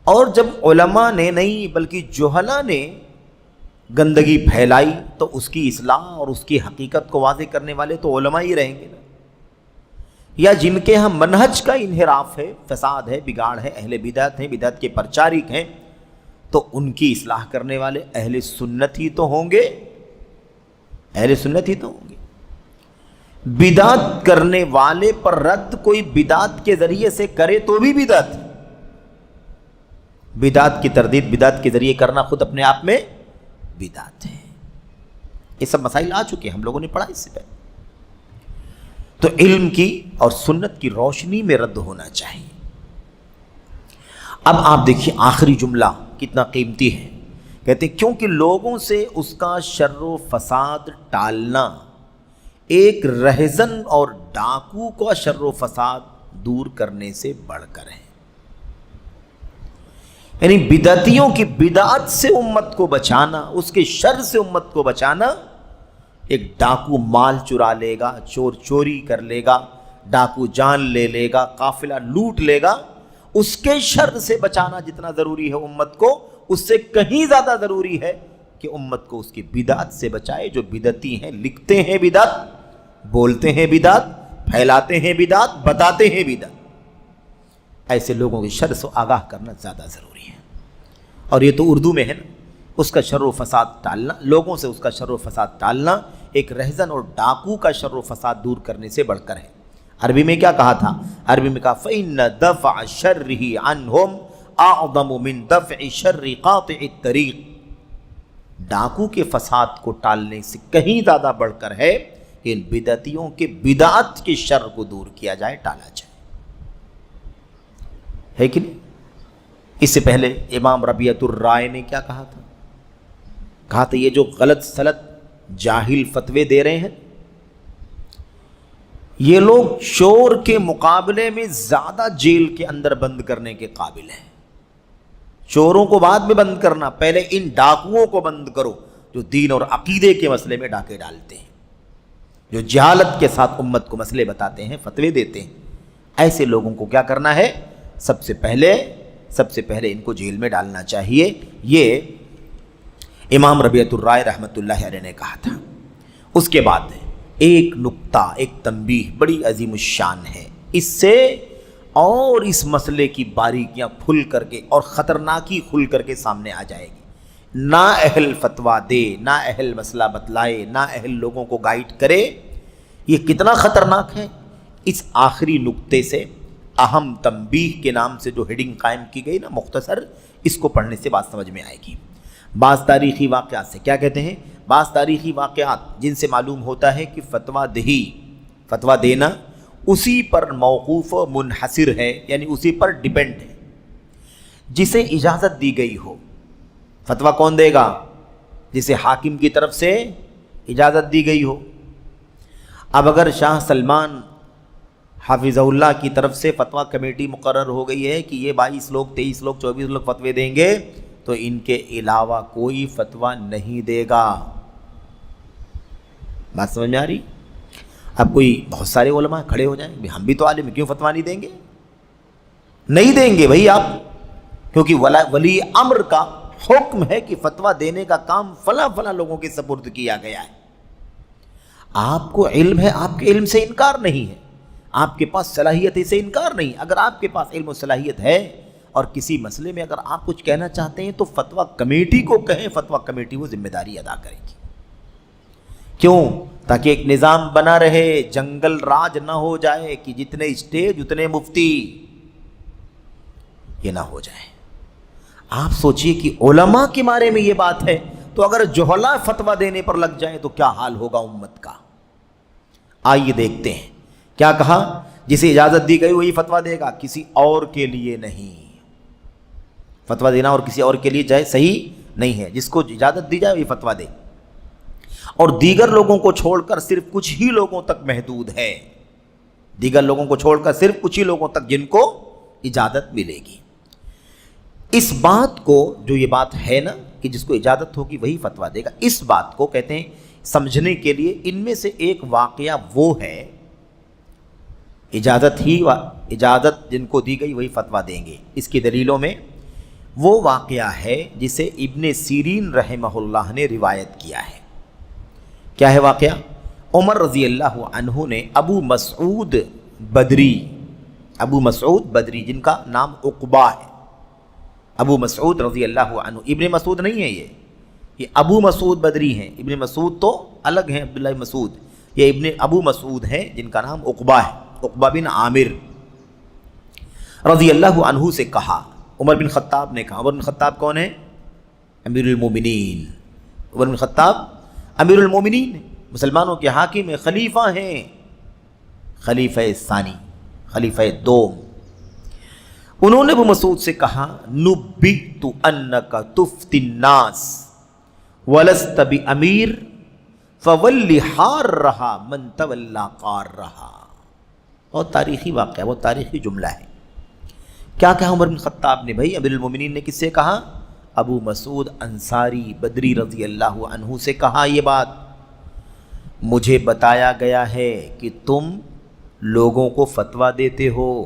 اور جب علماء نے نہیں بلکہ جہلاء نے گندگی پھیلائی تو اس کی اصلاح اور اس کی حقیقت کو واضح کرنے والے تو علماء ہی رہیں گے نا. یا جن کے ہاں منہج کا انحراف ہے، فساد ہے، بگاڑ ہے، اہل بدعت ہیں، بدعت کے پرچارک ہیں، تو ان کی اصلاح کرنے والے اہل سنت ہی تو ہوں گے، اہل سنت ہی تو ہوں گے. بدعت کرنے والے پر رد کوئی بدعت کے ذریعے سے کرے تو بھی بدعت. بدعت کی تردید بدعت کے ذریعے کرنا خود اپنے آپ میں بدعت ہے. یہ سب مسائل آ چکے ہیں، ہم لوگوں نے پڑھا اس سے پہلے. تو علم کی اور سنت کی روشنی میں رد ہونا چاہیے۔ اب آپ دیکھیے آخری جملہ کتنا قیمتی ہے، کہتے ہیں کیونکہ لوگوں سے اس کا شر و فساد ٹالنا ایک رہزن اور ڈاکو کا شر و فساد دور کرنے سے بڑھ کر ہے۔ یعنی بدعتیوں کی بدعت سے امت کو بچانا، اس کے شر سے امت کو بچانا، ایک ڈاکو مال چرا لے گا، چور چوری کر لے گا، ڈاکو جان لے لے گا، قافلہ لوٹ لے گا، اس کے شر سے بچانا جتنا ضروری ہے امت کو، اس سے کہیں زیادہ ضروری ہے کہ امت کو اس کی بدعت سے بچائے۔ جو بدعتی ہیں لکھتے ہیں بدعت، بولتے ہیں بدعت، پھیلاتے ہیں بدعت، بتاتے ہیں بدعت، ایسے لوگوں کے شر سے آگاہ کرنا زیادہ ضروری ہے۔ اور یہ تو اردو میں ہے نا، اس کا شر و فساد ٹالنا، لوگوں سے اس کا شر و فساد ٹالنا ایک رہزن اور ڈاکو کا شر و فساد دور کرنے سے بڑھ کر ہے۔ عربی میں کیا کہا تھا؟ عربی میں کہا فَإِنَّ دَفْعَ شَرِّهِ عَنْهُمْ أَعْظَمُ مِنْ دَفْعِ شَرِّ قَاطِعِ الطَّرِيقِ، ڈاکو کے فساد کو ٹالنے سے کہیں زیادہ بڑھ کر ہے کہ ان بدعتیوں کے بدعت کے شر کو دور کیا جائے، ٹالا جائے، ہے کہ نہیں؟ اس سے پہلے امام ربیعۃ الرائے نے کیا کہا تھا؟ کہا تھا یہ جو غلط سلط جاہل فتوے دے رہے ہیں، یہ لوگ چور کے مقابلے میں زیادہ جیل کے اندر بند کرنے کے قابل ہیں۔ چوروں کو بعد میں بند کرنا، پہلے ان ڈاکوؤں کو بند کرو جو دین اور عقیدے کے مسئلے میں ڈاکے ڈالتے ہیں، جو جہالت کے ساتھ امت کو مسئلے بتاتے ہیں، فتوے دیتے ہیں۔ ایسے لوگوں کو کیا کرنا ہے؟ سب سے پہلے ان کو جیل میں ڈالنا چاہیے۔ یہ امام ربیعۃ الرائے رحمۃ اللہ علیہ نے کہا تھا۔ اس کے بعد ایک نکتہ، ایک تنبیہ بڑی عظیم الشان ہے، اس سے اور اس مسئلے کی باریکیاں کھل کر کے اور خطرناکی کھل کر کے سامنے آ جائے گی۔ نا اہل فتویٰ دے، نا اہل مسئلہ بتلائے، نا اہل لوگوں کو گائیڈ کرے، یہ کتنا خطرناک ہے۔ اس آخری نکتے سے اہم تنبیہ کے نام سے جو ہیڈنگ قائم کی گئی نا، مختصر، اس کو پڑھنے سے بات سمجھ میں آئے گی۔ بعض تاریخی واقعات سے کیا کہتے ہیں؟ بعض تاریخی واقعات جن سے معلوم ہوتا ہے کہ فتویٰ دینا اسی پر موقوف و منحصر ہے، یعنی اسی پر ڈیپینڈ ہے جسے اجازت دی گئی ہو۔ فتویٰ کون دے گا؟ جسے حاکم کی طرف سے اجازت دی گئی ہو۔ اب اگر شاہ سلمان حافظہ اللہ کی طرف سے فتویٰ کمیٹی مقرر ہو گئی ہے کہ یہ 22 لوگ 23 لوگ 24 لوگ فتوے دیں گے، تو ان کے علاوہ کوئی فتویٰ نہیں دے گا۔ بات سمجھ میں آ رہی؟ اب کوئی بہت سارے علماء کھڑے ہو جائیں، ہم بھی تو عالم ہیں، کیوں فتویٰ نہیں دیں گے؟ نہیں دیں گے بھائی آپ، کیونکہ ولی امر کا حکم ہے کہ فتویٰ دینے کا کام فلاں فلاں لوگوں کے سپرد کیا گیا ہے۔ آپ کو علم ہے، آپ کے علم سے انکار نہیں ہے، آپ کے پاس صلاحیت ہے، سے انکار نہیں۔ اگر آپ کے پاس علم و صلاحیت ہے اور کسی مسئلے میں اگر آپ کچھ کہنا چاہتے ہیں تو فتویٰ کمیٹی کو کہیں، فتویٰ کمیٹی وہ ذمہ داری ادا کرے گی۔ کیوں؟ تاکہ ایک نظام بنا رہے، جنگل راج نہ ہو جائے کہ جتنے اسٹیج اتنے مفتی، یہ نہ ہو جائے۔ آپ سوچئے کہ علماء کے بارے میں یہ بات ہے، تو اگر جہلا فتویٰ دینے پر لگ جائیں تو کیا حال ہوگا امت کا؟ آئیے دیکھتے ہیں کیا کہا۔ جسے اجازت دی گئی وہی فتویٰ دے گا، کسی اور کے لیے نہیں۔ فتویٰ دینا اور کسی اور کے لیے جائے صحیح نہیں ہے، جس کو اجازت دی جائے وہی فتویٰ دے، اور دیگر لوگوں کو چھوڑ کر صرف کچھ ہی لوگوں تک محدود ہے، دیگر لوگوں کو چھوڑ کر صرف کچھ ہی لوگوں تک جن کو اجازت ملے گی۔ اس بات کو، جو یہ بات ہے نا کہ جس کو اجازت ہوگی وہی فتویٰ دے گا، اس بات کو کہتے ہیں سمجھنے کے لیے ان میں سے ایک واقعہ وہ ہے، اجازت جن کو دی گئی وہی فتویٰ دیں گے، اس کی دلیلوں میں وہ واقعہ ہے جسے ابن سیرین رحمہ اللہ نے روایت کیا ہے۔ کیا ہے واقعہ؟ عمر رضی اللہ عنہ نے ابو مسعود بدری جن کا نام عقبہ ہے، ابو مسعود رضی اللہ عنہ، ابن مسعود نہیں ہے یہ ابو مسعود بدری ہیں۔ ابن مسعود تو الگ ہیں، عبداللہ مسعود، یہ ابو مسعود ہیں جن کا نام عقبہ ہے، عقبہ بن عامر رضی اللہ عنہ سے کہا، عمر بن خطاب نے کہا۔ عمر بن خطاب کون ہے؟ امیر المومنین۔ عمر بن خطاب امیر المومنین، مسلمانوں کے حاکم ہیں، خلیفہ ہیں، خلیفہ ثانی، خلیفہ دوم، انہوں نے ابو مسعود سے کہا نبئت انک تفتی الناس ولست بامیر فولی حار رہا من تولا قار رہا. بہت تاریخی واقعہ، بہت تاریخی جملہ ہے. کیا کہا عمر بن خطاب نے؟ بھائی امیر المومنین نے کس سے کہا؟ ابو مسعود انصاری بدری رضی اللہ عنہ سے کہا یہ بات. مجھے بتایا گیا ہے کہ تم لوگوں کو فتویٰ دیتے ہو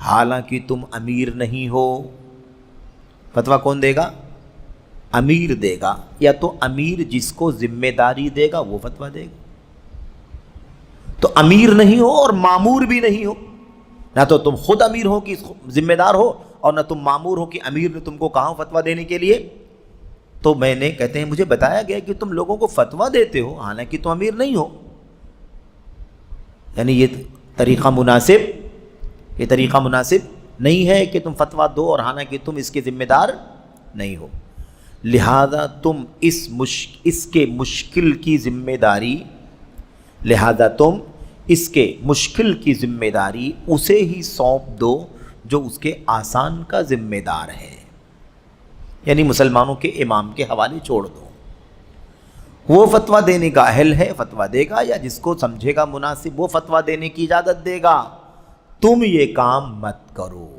حالانکہ تم امیر نہیں ہو. فتویٰ کون دے گا؟ امیر دے گا، یا تو امیر جس کو ذمہ داری دے گا وہ فتویٰ دے گا. تو امیر نہیں ہو اور مامور بھی نہیں ہو، نہ تو تم خود امیر ہو کہ ذمہ دار ہو، اور نہ تم مامور ہو کہ امیر نے تم کو کہا فتویٰ دینے کے لیے. تو میں نے کہتے ہیں مجھے بتایا گیا کہ تم لوگوں کو فتویٰ دیتے ہو حالانکہ تم امیر نہیں ہو. یعنی یہ طریقہ مناسب نہیں ہے کہ تم فتویٰ دو اور حالانکہ تم اس کے ذمہ دار نہیں ہو. لہذا تم اس کے مشکل کی ذمہ داری اسے ہی سونپ دو جو اس کے آسان کا ذمہ دار ہے. یعنی مسلمانوں کے امام کے حوالے چھوڑ دو، وہ فتویٰ دینے کا اہل ہے فتویٰ دے گا، یا جس کو سمجھے گا مناسب وہ فتویٰ دینے کی اجازت دے گا. تم یہ کام مت کرو.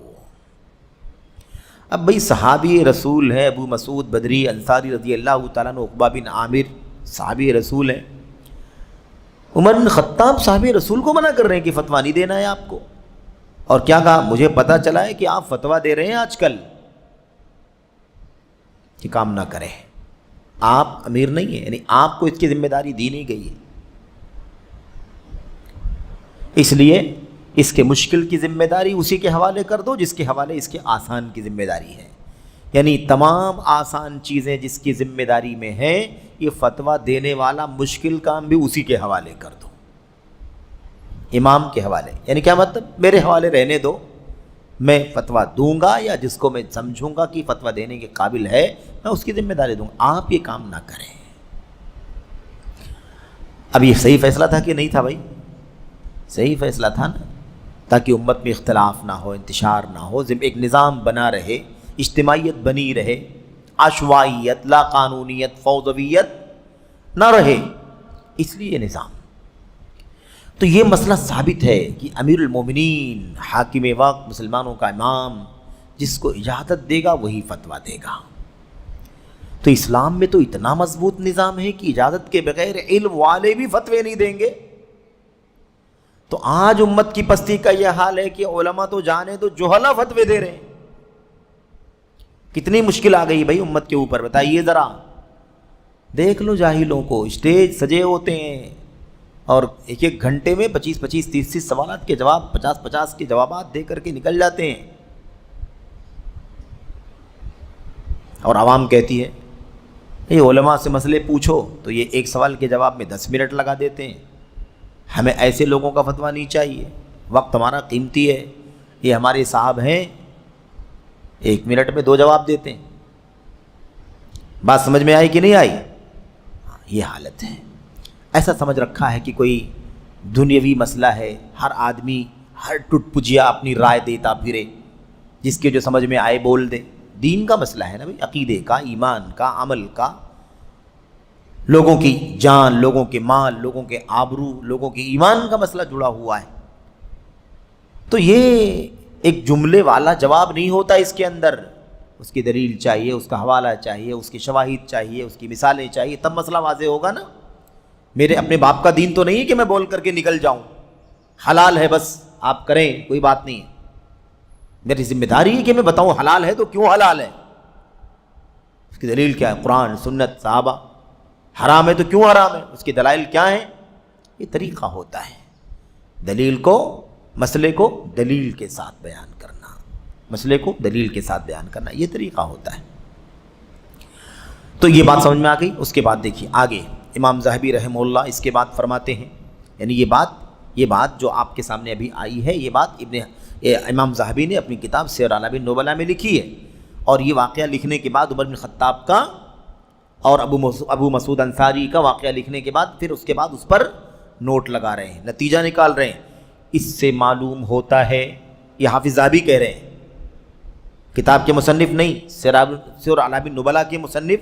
اب بھئی صحابی رسول ہے ابو مسعود بدری انصاری رضی اللہ تعالیٰ عنہ، عقبہ بن عامر صحابی رسول ہیں. عمر بن خطاب صحابی رسول کو منع کر رہے ہیں کہ فتویٰ نہیں دینا ہے آپ کو. اور کیا کہا؟ مجھے پتہ چلا ہے کہ آپ فتویٰ دے رہے ہیں آج کل، یہ کام نہ کریں. آپ امیر نہیں ہیں، یعنی آپ کو اس کی ذمہ داری دی نہیں گئی ہے، اس لیے اس کے مشکل کی ذمہ داری اسی کے حوالے کر دو جس کے حوالے اس کے آسان کی ذمہ داری ہے. یعنی تمام آسان چیزیں جس کی ذمہ داری میں ہیں، یہ فتویٰ دینے والا مشکل کام بھی اسی کے حوالے کر دو، امام کے حوالے. یعنی کیا مطلب؟ میرے حوالے رہنے دو، میں فتویٰ دوں گا، یا جس کو میں سمجھوں گا کہ فتویٰ دینے کے قابل ہے میں اس کی ذمہ داری دوں گا. آپ یہ کام نہ کریں. اب یہ صحیح فیصلہ تھا کہ نہیں تھا بھائی؟ صحیح فیصلہ تھا نا، تاکہ امت میں اختلاف نہ ہو، انتشار نہ ہو، ایک نظام بنا رہے، اجتماعیت بنی رہے، عشوائیت، لا قانونیت، فوضویت نہ رہے، اس لیے یہ نظام. تو یہ مسئلہ ثابت ہے کہ امیر المومنین حاکم وقت مسلمانوں کا امام جس کو اجازت دے گا وہی فتویٰ دے گا. تو اسلام میں تو اتنا مضبوط نظام ہے کہ اجازت کے بغیر علم والے بھی فتوے نہیں دیں گے. تو آج امت کی پستی کا یہ حال ہے کہ علماء تو جانے تو جہلا فتوے دے رہے ہیں. کتنی مشکل آ گئی بھائی امت کے اوپر، بتائیے ذرا. دیکھ لو جاہلوں کو، اسٹیج سجے ہوتے ہیں اور ایک ایک گھنٹے میں 25-25 30 سوالات کے جواب، 50-50 کے جوابات دے کر کے نکل جاتے ہیں. اور عوام کہتی ہے یہ علماء سے مسئلے پوچھو تو یہ ایک سوال کے جواب میں 10 منٹ لگا دیتے ہیں. ہمیں ایسے لوگوں کا فتویٰ نہیں چاہیے، وقت ہمارا قیمتی ہے. یہ ہمارے صاحب ہیں 1 منٹ میں 2 جواب دیتے ہیں. بات سمجھ میں آئی کہ نہیں آئی؟ یہ حالت ہے. ایسا سمجھ رکھا ہے کہ کوئی دنیاوی مسئلہ ہے، ہر آدمی ہر ٹٹ پجیا اپنی رائے دیتا پھرے، جس کے جو سمجھ میں آئے بول دے. دین کا مسئلہ ہے نا بھائی، عقیدے کا، ایمان کا، عمل کا، لوگوں کی جان، لوگوں کے مال، لوگوں کے آبرو، لوگوں کے ایمان کا مسئلہ جڑا ہوا ہے. تو یہ ایک جملے والا جواب نہیں ہوتا، اس کے اندر اس کی دلیل چاہیے، اس کا حوالہ چاہیے، اس کی شواہد چاہیے، اس کی مثالیں چاہیے، تب مسئلہ واضح ہوگا نا. میرے اپنے باپ کا دین تو نہیں ہے کہ میں بول کر کے نکل جاؤں، حلال ہے بس آپ کریں کوئی بات نہیں ہے. میری ذمہ داری ہے کہ میں بتاؤں حلال ہے تو کیوں حلال ہے، اس کی دلیل کیا ہے، قرآن سنت صحابہ. حرام ہے تو کیوں حرام ہے، اس کی دلائل کیا ہیں. یہ طریقہ ہوتا ہے دلیل کو، مسئلے کو دلیل کے ساتھ بیان کرنا، مسئلے کو دلیل کے ساتھ بیان کرنا، یہ طریقہ ہوتا ہے. تو یہ بات سمجھ میں آ گئی. اس کے بعد دیکھیے آگے امام ذہبی رحمہ اللہ اس کے بعد فرماتے ہیں، یعنی یہ بات جو آپ کے سامنے ابھی آئی ہے، یہ بات امام ذہبی نے اپنی کتاب سیر اعلام النبلاء میں لکھی ہے. اور یہ واقعہ لکھنے کے بعد عمر بن خطاب کا اور ابو مسعود انصاری کا واقعہ لکھنے کے بعد پھر اس کے بعد اس پر نوٹ لگا رہے ہیں، نتیجہ نکال رہے ہیں. اس سے معلوم ہوتا ہے، یہ حافظ ذہبی کہہ رہے ہیں، کتاب کے مصنف نہیں، سیر اعلام النبلاء کے مصنف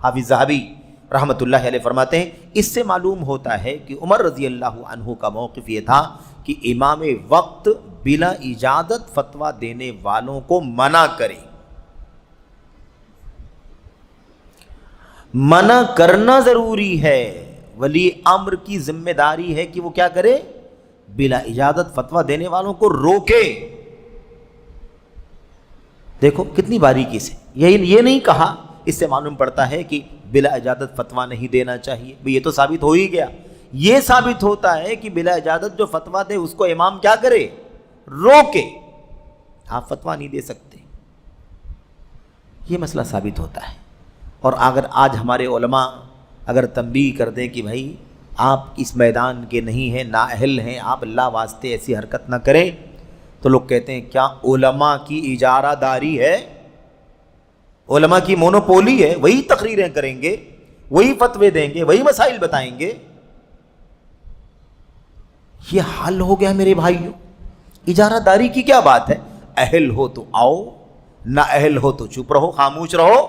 حافظ ذہبی رحمۃ اللہ علیہ فرماتے ہیں اس سے معلوم ہوتا ہے کہ عمر رضی اللہ عنہ کا موقف یہ تھا کہ امام وقت بلا اجازت فتویٰ دینے والوں کو منع کرے۔ منع کرنا ضروری ہے، ولی امر کی ذمہ داری ہے کہ وہ کیا کرے؟ بلا اجازت فتویٰ دینے والوں کو روکے۔ دیکھو کتنی باریکی سے، یہ نہیں کہا، اس سے معلوم پڑتا ہے کہ بلا اجازت فتویٰ نہیں دینا چاہیے، یہ تو ثابت ہو ہی گیا۔ یہ ثابت ہوتا ہے کہ بلا اجازت جو فتویٰ دے اس کو امام کیا کرے؟ روکے، آپ فتویٰ نہیں دے سکتے، یہ مسئلہ ثابت ہوتا ہے۔ اور اگر آج ہمارے علماء اگر تنبیہ کر دیں کہ بھائی آپ اس میدان کے نہیں ہیں، نااہل ہیں، آپ اللہ واسطے ایسی حرکت نہ کریں، تو لوگ کہتے ہیں کیا علماء کی اجارہ داری ہے؟ علماء کی مونوپولی ہے، وہی تقریریں کریں گے، وہی فتوے دیں گے، وہی مسائل بتائیں گے۔ یہ حل ہو گیا میرے بھائیوں، اجارہ داری کی کیا بات ہے؟ اہل ہو تو آؤ، نہ اہل ہو تو چپ رہو، خاموش رہو۔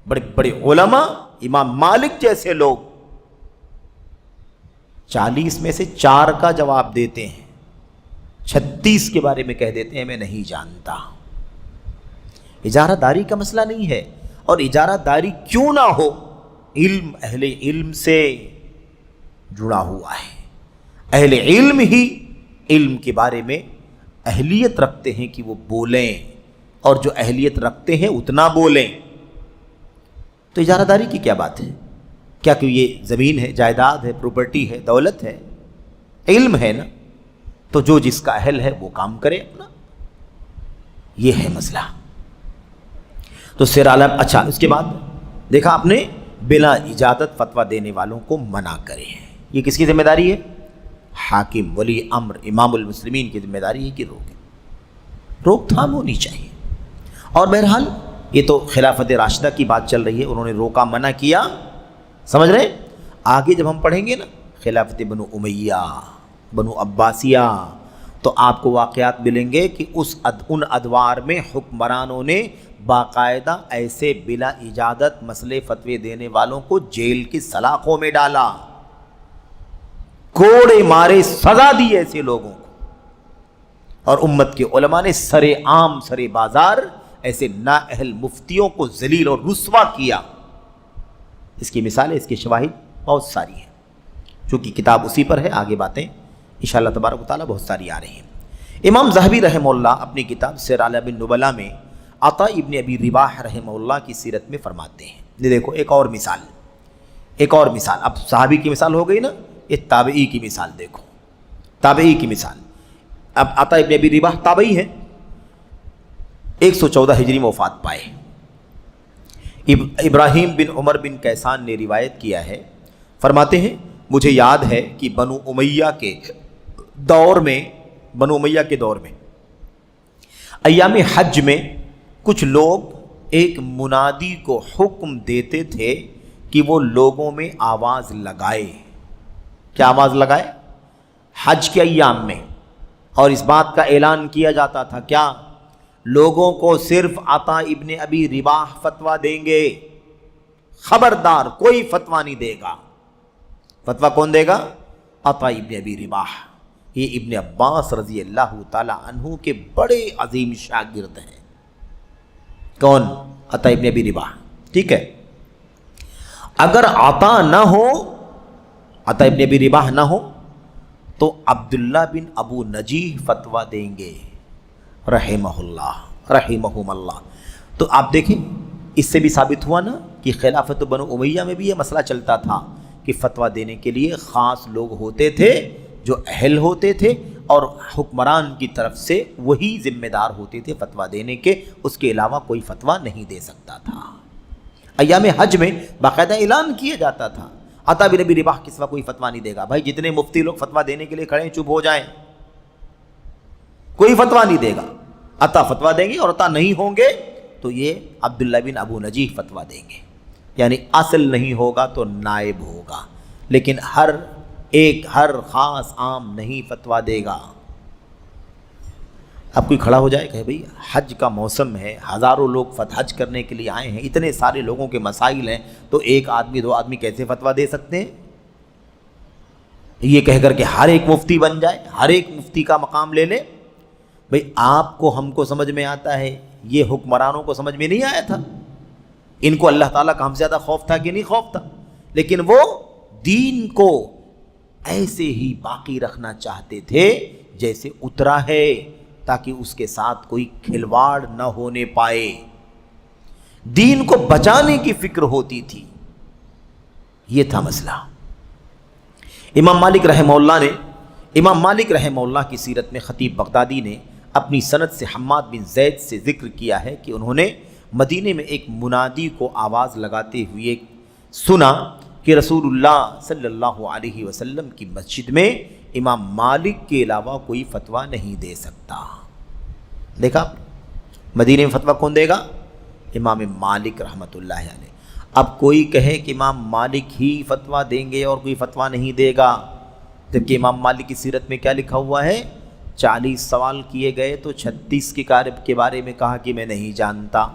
بڑے بڑے علماء، امام مالک جیسے لوگ 40 میں سے 4 کا جواب دیتے ہیں، 36 کے بارے میں کہہ دیتے ہیں میں نہیں جانتا۔ اجارہ داری کا مسئلہ نہیں ہے، اور اجارہ داری کیوں نہ ہو، علم اہل علم سے جڑا ہوا ہے، اہل علم ہی علم کے بارے میں اہلیت رکھتے ہیں کہ وہ بولیں، اور جو اہلیت رکھتے ہیں اتنا بولیں۔ تو اجارہ داری کی کیا بات ہے؟ کیا کہ یہ زمین ہے، جائیداد ہے، پراپرٹی ہے، دولت ہے، علم ہے نا، تو جو جس کا اہل ہے وہ کام کرے اپنا، یہ ہے مسئلہ۔ تو سیر عالم، اچھا اس کے بعد دیکھا آپ نے بلا اجازت فتویٰ دینے والوں کو منع کرے، یہ کس کی ذمہ داری ہے؟ حاکم، ولی امر، امام المسلمین کی ذمہ داری ہے کہ روک تھام ہونی چاہیے۔ اور بہرحال یہ تو خلافت راشدہ کی بات چل رہی ہے، انہوں نے روکا، منع کیا، سمجھ رہے ہیں؟ آگے جب ہم پڑھیں گے نا خلافت بنو امیہ، بنو عباسیہ، تو آپ کو واقعات ملیں گے کہ ان ادوار میں حکمرانوں نے باقاعدہ ایسے بلا اجازت مسئلے فتوے دینے والوں کو جیل کی سلاخوں میں ڈالا، کوڑے مارے، سزا دی ایسے لوگوں کو، اور امت کے علماء نے سر عام، سر بازار ایسے نااہل مفتیوں کو ذلیل اور رسوا کیا۔ اس کی مثالیں، اس کے شواہد بہت ساری ہیں، چونکہ کتاب اسی پر ہے، آگے باتیں انشاءاللہ تبارک و تعالیٰ بہت ساری آ رہی ہیں۔ امام ذہبی رحمہ اللہ اپنی کتاب سیر اعلام النبلاء میں عطا ابن ابی رباح رحمہ اللہ کی سیرت میں فرماتے ہیں، یہ دیکھو ایک اور مثال، اب صحابی کی مثال ہو گئی نا، یہ تابعی کی مثال دیکھو، تابعی کی مثال۔ اب عطا ابن ابی رباح تابعی ہے، 114 ہجری میں وفات پائے۔ ابراہیم بن عمر بن کیسان نے روایت کیا ہے، فرماتے ہیں مجھے یاد ہے کہ بنو امیہ کے دور میں ایام حج میں کچھ لوگ ایک منادی کو حکم دیتے تھے کہ وہ لوگوں میں آواز لگائے۔ کیا آواز لگائے؟ حج کے ایام میں، اور اس بات کا اعلان کیا جاتا تھا کیا؟ لوگوں کو صرف عطا ابن ابی رباح فتویٰ دیں گے، خبردار کوئی فتویٰ نہیں دے گا۔ فتویٰ کون دے گا؟ عطا ابن ابی رباح۔ یہ ابن عباس رضی اللہ تعالی عنہ کے بڑے عظیم شاگرد ہیں۔ کون؟ عطا ابن ابی رباح، ٹھیک ہے۔ اگر عطا نہ ہو، عطا ابن ابی رباح نہ ہو، تو عبداللہ بن ابو نجیح فتویٰ دیں گے رحمہم اللہ۔ تو آپ دیکھیں اس سے بھی ثابت ہوا نا کہ خلافت بنو امیہ میں بھی یہ مسئلہ چلتا تھا کہ فتویٰ دینے کے لیے خاص لوگ ہوتے تھے جو اہل ہوتے تھے، اور حکمران کی طرف سے وہی ذمہ دار ہوتے تھے فتویٰ دینے کے، اس کے علاوہ کوئی فتویٰ نہیں دے سکتا تھا۔ ایام حج میں باقاعدہ اعلان کیا جاتا تھا عطا بن ابی رباح کس وقت کوئی فتویٰ نہیں دے گا، بھائی جتنے مفتی لوگ فتویٰ دینے کے لیے کھڑے ہیں چپ ہو جائیں، کوئی فتویٰ نہیں دے گا۔ عطا فتویٰ دیں گے، اور عطا نہیں ہوں گے تو یہ عبداللہ بن ابو نجیح فتویٰ دیں گے، یعنی اصل نہیں ہوگا تو نائب ہوگا، لیکن ہر ایک ہر خاص عام نہیں فتویٰ دے گا۔ اب کوئی کھڑا ہو جائے کہ بھئی حج کا موسم ہے، ہزاروں لوگ حج کرنے کے لیے آئے ہیں، اتنے سارے لوگوں کے مسائل ہیں، تو ایک آدمی دو آدمی کیسے فتویٰ دے سکتے ہیں؟ یہ کہہ کر کہ ہر ایک مفتی بن جائے، ہر ایک مفتی کا مقام لے لے۔ بھئی آپ کو ہم کو سمجھ میں آتا ہے، یہ حکمرانوں کو سمجھ میں نہیں آیا تھا؟ ان کو اللہ تعالیٰ کا ہم سے زیادہ خوف تھا کہ نہیں خوف تھا؟ لیکن وہ دین کو ایسے ہی باقی رکھنا چاہتے تھے جیسے اترا ہے، تاکہ اس کے ساتھ کوئی کھلواڑ نہ ہونے پائے۔ دین کو بچانے کی فکر ہوتی تھی، یہ تھا مسئلہ۔ امام مالک رحمہ اللہ کی سیرت میں خطیب بغدادی نے اپنی سند سے حماد بن زید سے ذکر کیا ہے کہ انہوں نے مدینے میں ایک منادی کو آواز لگاتے ہوئے سنا کہ رسول اللہ صلی اللہ علیہ وسلم کی مسجد میں امام مالک کے علاوہ کوئی فتویٰ نہیں دے سکتا۔ دیکھا مدینے میں فتویٰ کون دے گا؟ امام مالک رحمۃ اللہ علیہ۔ اب کوئی کہے کہ امام مالک ہی فتویٰ دیں گے اور کوئی فتویٰ نہیں دے گا، جبکہ امام مالک کی سیرت میں کیا لکھا ہوا ہے؟ 40 سوال کیے گئے تو 36 کے بارے میں کہا کہ میں نہیں جانتا،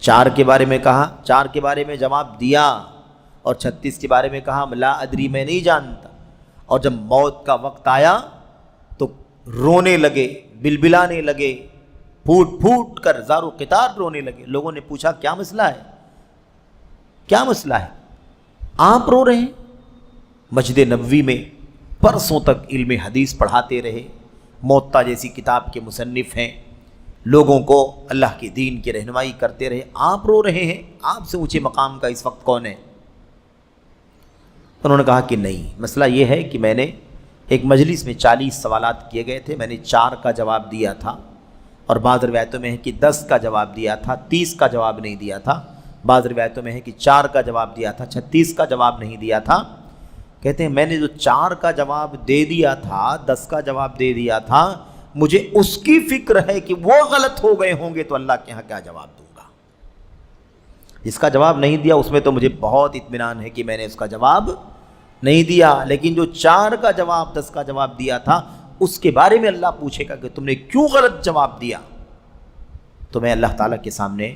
4 کے بارے میں کہا، 4 کے بارے میں جواب دیا، اور 36 کے بارے میں کہا لا ادری، میں نہیں جانتا۔ اور جب موت کا وقت آیا تو رونے لگے، بلبلانے لگے، پھوٹ پھوٹ کر زار و قطار رونے لگے۔ لوگوں نے پوچھا کیا مسئلہ ہے؟ کیا مسئلہ ہے؟ آپ رو رہے ہیں؟ مسجد نبوی میں برسوں تک علم حدیث پڑھاتے رہے، موطا جیسی کتاب کے مصنف ہیں، لوگوں کو اللہ کے دین کی رہنمائی کرتے رہے، آپ رو رہے ہیں؟ آپ سے اونچے مقام کا اس وقت کون ہے؟ انہوں نے کہا کہ نہیں، مسئلہ یہ ہے کہ میں نے ایک مجلس میں 40 سوالات کیے گئے تھے، میں نے 4 کا جواب دیا تھا، اور بعض روایتوں میں ہے کہ 10 کا جواب دیا تھا، 30 کا جواب نہیں دیا تھا، بعض روایتوں میں ہے کہ 4 کا جواب دیا تھا، 36 کا جواب نہیں دیا تھا۔ کہتے ہیں میں نے جو 4 کا جواب دے دیا تھا، 10 کا جواب دے دیا تھا، مجھے اس کی فکر ہے کہ وہ غلط ہو گئے ہوں گے تو اللہ کے ہاں کیا جواب دوں گا۔ جس کا جواب نہیں دیا اس میں تو مجھے بہت اطمینان ہے کہ میں نے اس کا جواب نہیں دیا، لیکن جو 4 کا جواب 10 کا جواب دیا تھا اس کے بارے میں اللہ پوچھے گا کہ تم نے کیوں غلط جواب دیا، تو میں اللہ تعالیٰ کے سامنے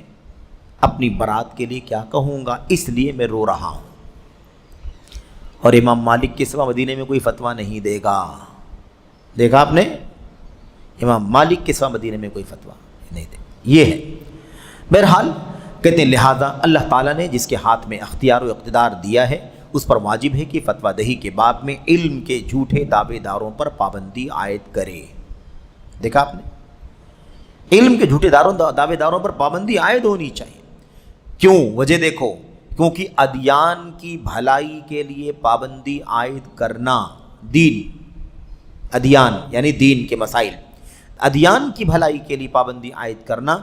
اپنی برات کے لیے کیا کہوں گا، اس لیے میں رو رہا ہوں۔ اور امام مالک کے سوا مدینے میں کوئی فتویٰ نہیں دے گا۔ دیکھا آپ نے، امام مالک کے سوا مدینے میں کوئی فتویٰ نہیں دے، یہ ہے۔ بہرحال کہتے ہیں لہذا اللہ تعالیٰ نے جس کے ہاتھ میں اختیار و اقتدار دیا ہے اس پر واجب ہے کہ فتویٰ دہی کے باب میں علم کے جھوٹے دعوے داروں پر پابندی عائد کرے۔ دیکھا آپ نے، علم کے جھوٹے دعوے داروں پر پابندی عائد ہونی چاہیے۔ کیوں؟ وجہ دیکھو، کیونکہ ادیان کی بھلائی کے لیے پابندی عائد کرنا، ادیان یعنی دین کے مسائل، ادیان کی بھلائی کے لیے پابندی عائد کرنا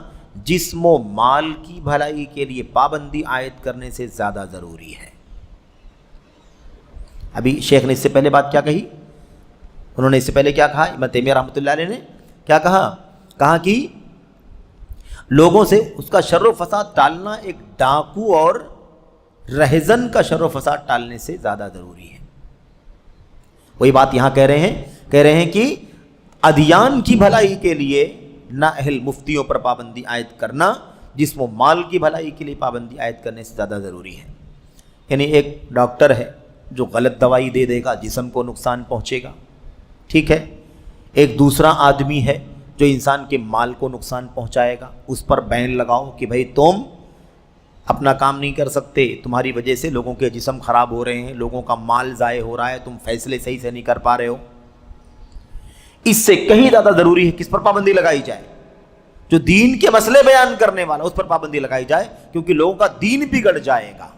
جسم و مال کی بھلائی کے لیے پابندی عائد کرنے سے زیادہ ضروری ہے۔ ابھی شیخ نے اس سے پہلے بات کیا کہی؟ انہوں نے اس سے پہلے کیا کہا؟ ابن تیمیہ رحمۃ اللہ علیہ نے کیا کہا کہ لوگوں سے اس کا شر و فساد ٹالنا ایک ڈاکو اور رہزن کا شر و فساد ٹالنے سے زیادہ ضروری ہے۔ وہی بات یہاں کہہ رہے ہیں کہ ادیان کی بھلائی کے لیے نااہل مفتیوں پر پابندی عائد کرنا جسم و مال کی بھلائی کے لیے پابندی عائد کرنے سے زیادہ ضروری ہے۔ یعنی ایک ڈاکٹر ہے جو غلط دوائی دے دے گا، جسم کو نقصان پہنچے گا، ٹھیک ہے۔ ایک دوسرا آدمی ہے جو انسان کے مال کو نقصان پہنچائے گا، اس پر بین لگاؤ کہ بھائی تم اپنا کام نہیں کر سکتے، تمہاری وجہ سے لوگوں کے جسم خراب ہو رہے ہیں، لوگوں کا مال ضائع ہو رہا ہے، تم فیصلے صحیح سے نہیں کر پا رہے ہو۔ اس سے کہیں زیادہ ضروری ہے کس پر پابندی لگائی جائے؟ جو دین کے مسئلے بیان کرنے والا، اس پر پابندی لگائی جائے، کیونکہ لوگوں کا دین بگڑ جائے گا،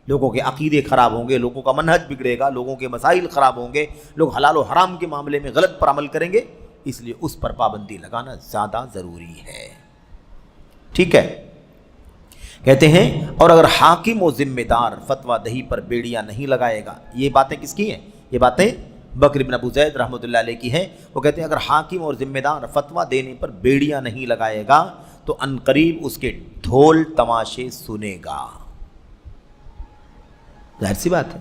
لوگوں کے عقیدے خراب ہوں گے، لوگوں کا منہج بگڑے گا، لوگوں کے مسائل خراب ہوں گے، لوگ حلال و حرام کے معاملے میں غلط پر عمل کریں گے، اس لیے اس پر پابندی لگانا زیادہ ضروری ہے، ٹھیک ہے۔ کہتے ہیں اور اگر حاکم و ذمہ دار فتویٰ دہی پر بیڑیاں نہیں لگائے گا، یہ باتیں کس کی ہیں؟ یہ باتیں بکر بن ابو زید رحمۃ اللہ علیہ کی ہیں۔ وہ کہتے ہیں اگر حاکم اور ذمہ دار فتویٰ دینے پر بیڑیاں نہیں لگائے گا تو عنقریب اس کے ڈھول تماشے سنے گا۔ ظاہر سی بات ہے،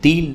3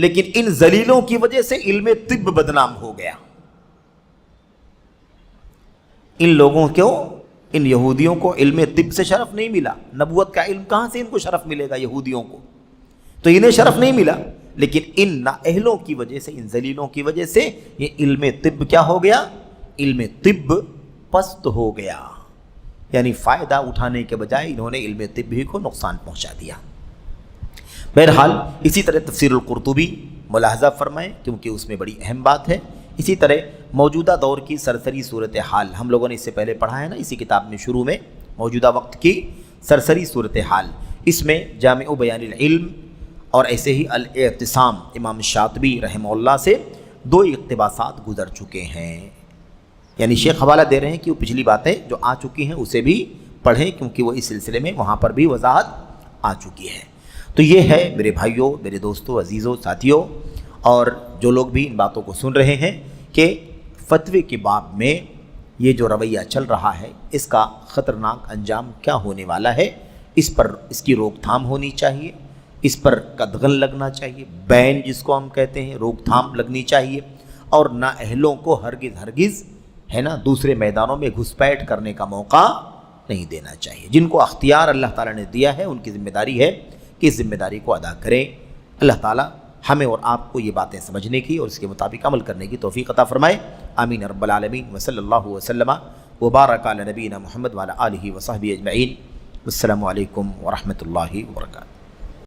لیکن ان ذلیلوں کی وجہ سے علم طب بدنام ہو گیا۔ ان لوگوں کو، ان یہودیوں کو علم طب سے شرف نہیں ملا۔ نبوت کا علم کہاں سے ان کو شرف ملے گا؟ یہودیوں کو تو انہیں شرف نہیں ملا، لیکن ان نااہلوں کی وجہ سے، ان ذلیلوں کی وجہ سے یہ علم طب کیا ہو گیا؟ علم طب پست ہو گیا، یعنی فائدہ اٹھانے کے بجائے انہوں نے علم طب ہی کو نقصان پہنچا دیا۔ بہرحال اسی طرح تفسیر القرطبی ملاحظہ فرمائیں، کیونکہ اس میں بڑی اہم بات ہے۔ اسی طرح موجودہ دور کی سرسری صورتحال ہم لوگوں نے اس سے پہلے پڑھا ہے نا، اسی کتاب میں شروع میں، موجودہ وقت کی سرسری صورتحال، اس میں جامع بیان العلم اور ایسے ہی الاعتصام امام شاطبی رحمہ اللہ سے 2 اقتباسات گزر چکے ہیں۔ یعنی شیخ حوالہ دے رہے ہیں کہ وہ پچھلی باتیں جو آ چکی ہیں اسے بھی پڑھیں، کیونکہ وہ اس سلسلے میں وہاں پر بھی وضاحت آ چکی ہے۔ تو یہ ہے میرے بھائیوں، میرے دوستوں، عزیزوں، ساتھیوں، اور جو لوگ بھی ان باتوں کو سن رہے ہیں کہ فتوے کے باب میں یہ جو رویہ چل رہا ہے اس کا خطرناک انجام کیا ہونے والا ہے، اس پر اس کی روک تھام ہونی چاہیے، اس پر قدغن لگنا چاہیے، بین جس کو ہم کہتے ہیں، روک تھام لگنی چاہیے، اور نااہلوں کو ہرگز ہے نا دوسرے میدانوں میں گھسپیٹ کرنے کا موقع نہیں دینا چاہیے۔ جن کو اختیار اللہ تعالیٰ نے دیا ہے ان کی ذمہ داری ہے کہ اس ذمہ داری کو ادا کریں۔ اللہ تعالیٰ ہمیں اور آپ کو یہ باتیں سمجھنے کی اور اس کے مطابق عمل کرنے کی توفیق عطا فرمائے، آمین رب العالمین۔ وصلی اللہ وسلم وبارک علی نبینا محمد وعلی آلہ وصحبہ اجمعین۔ السلام علیکم ورحمۃ اللہ وبرکاتہ۔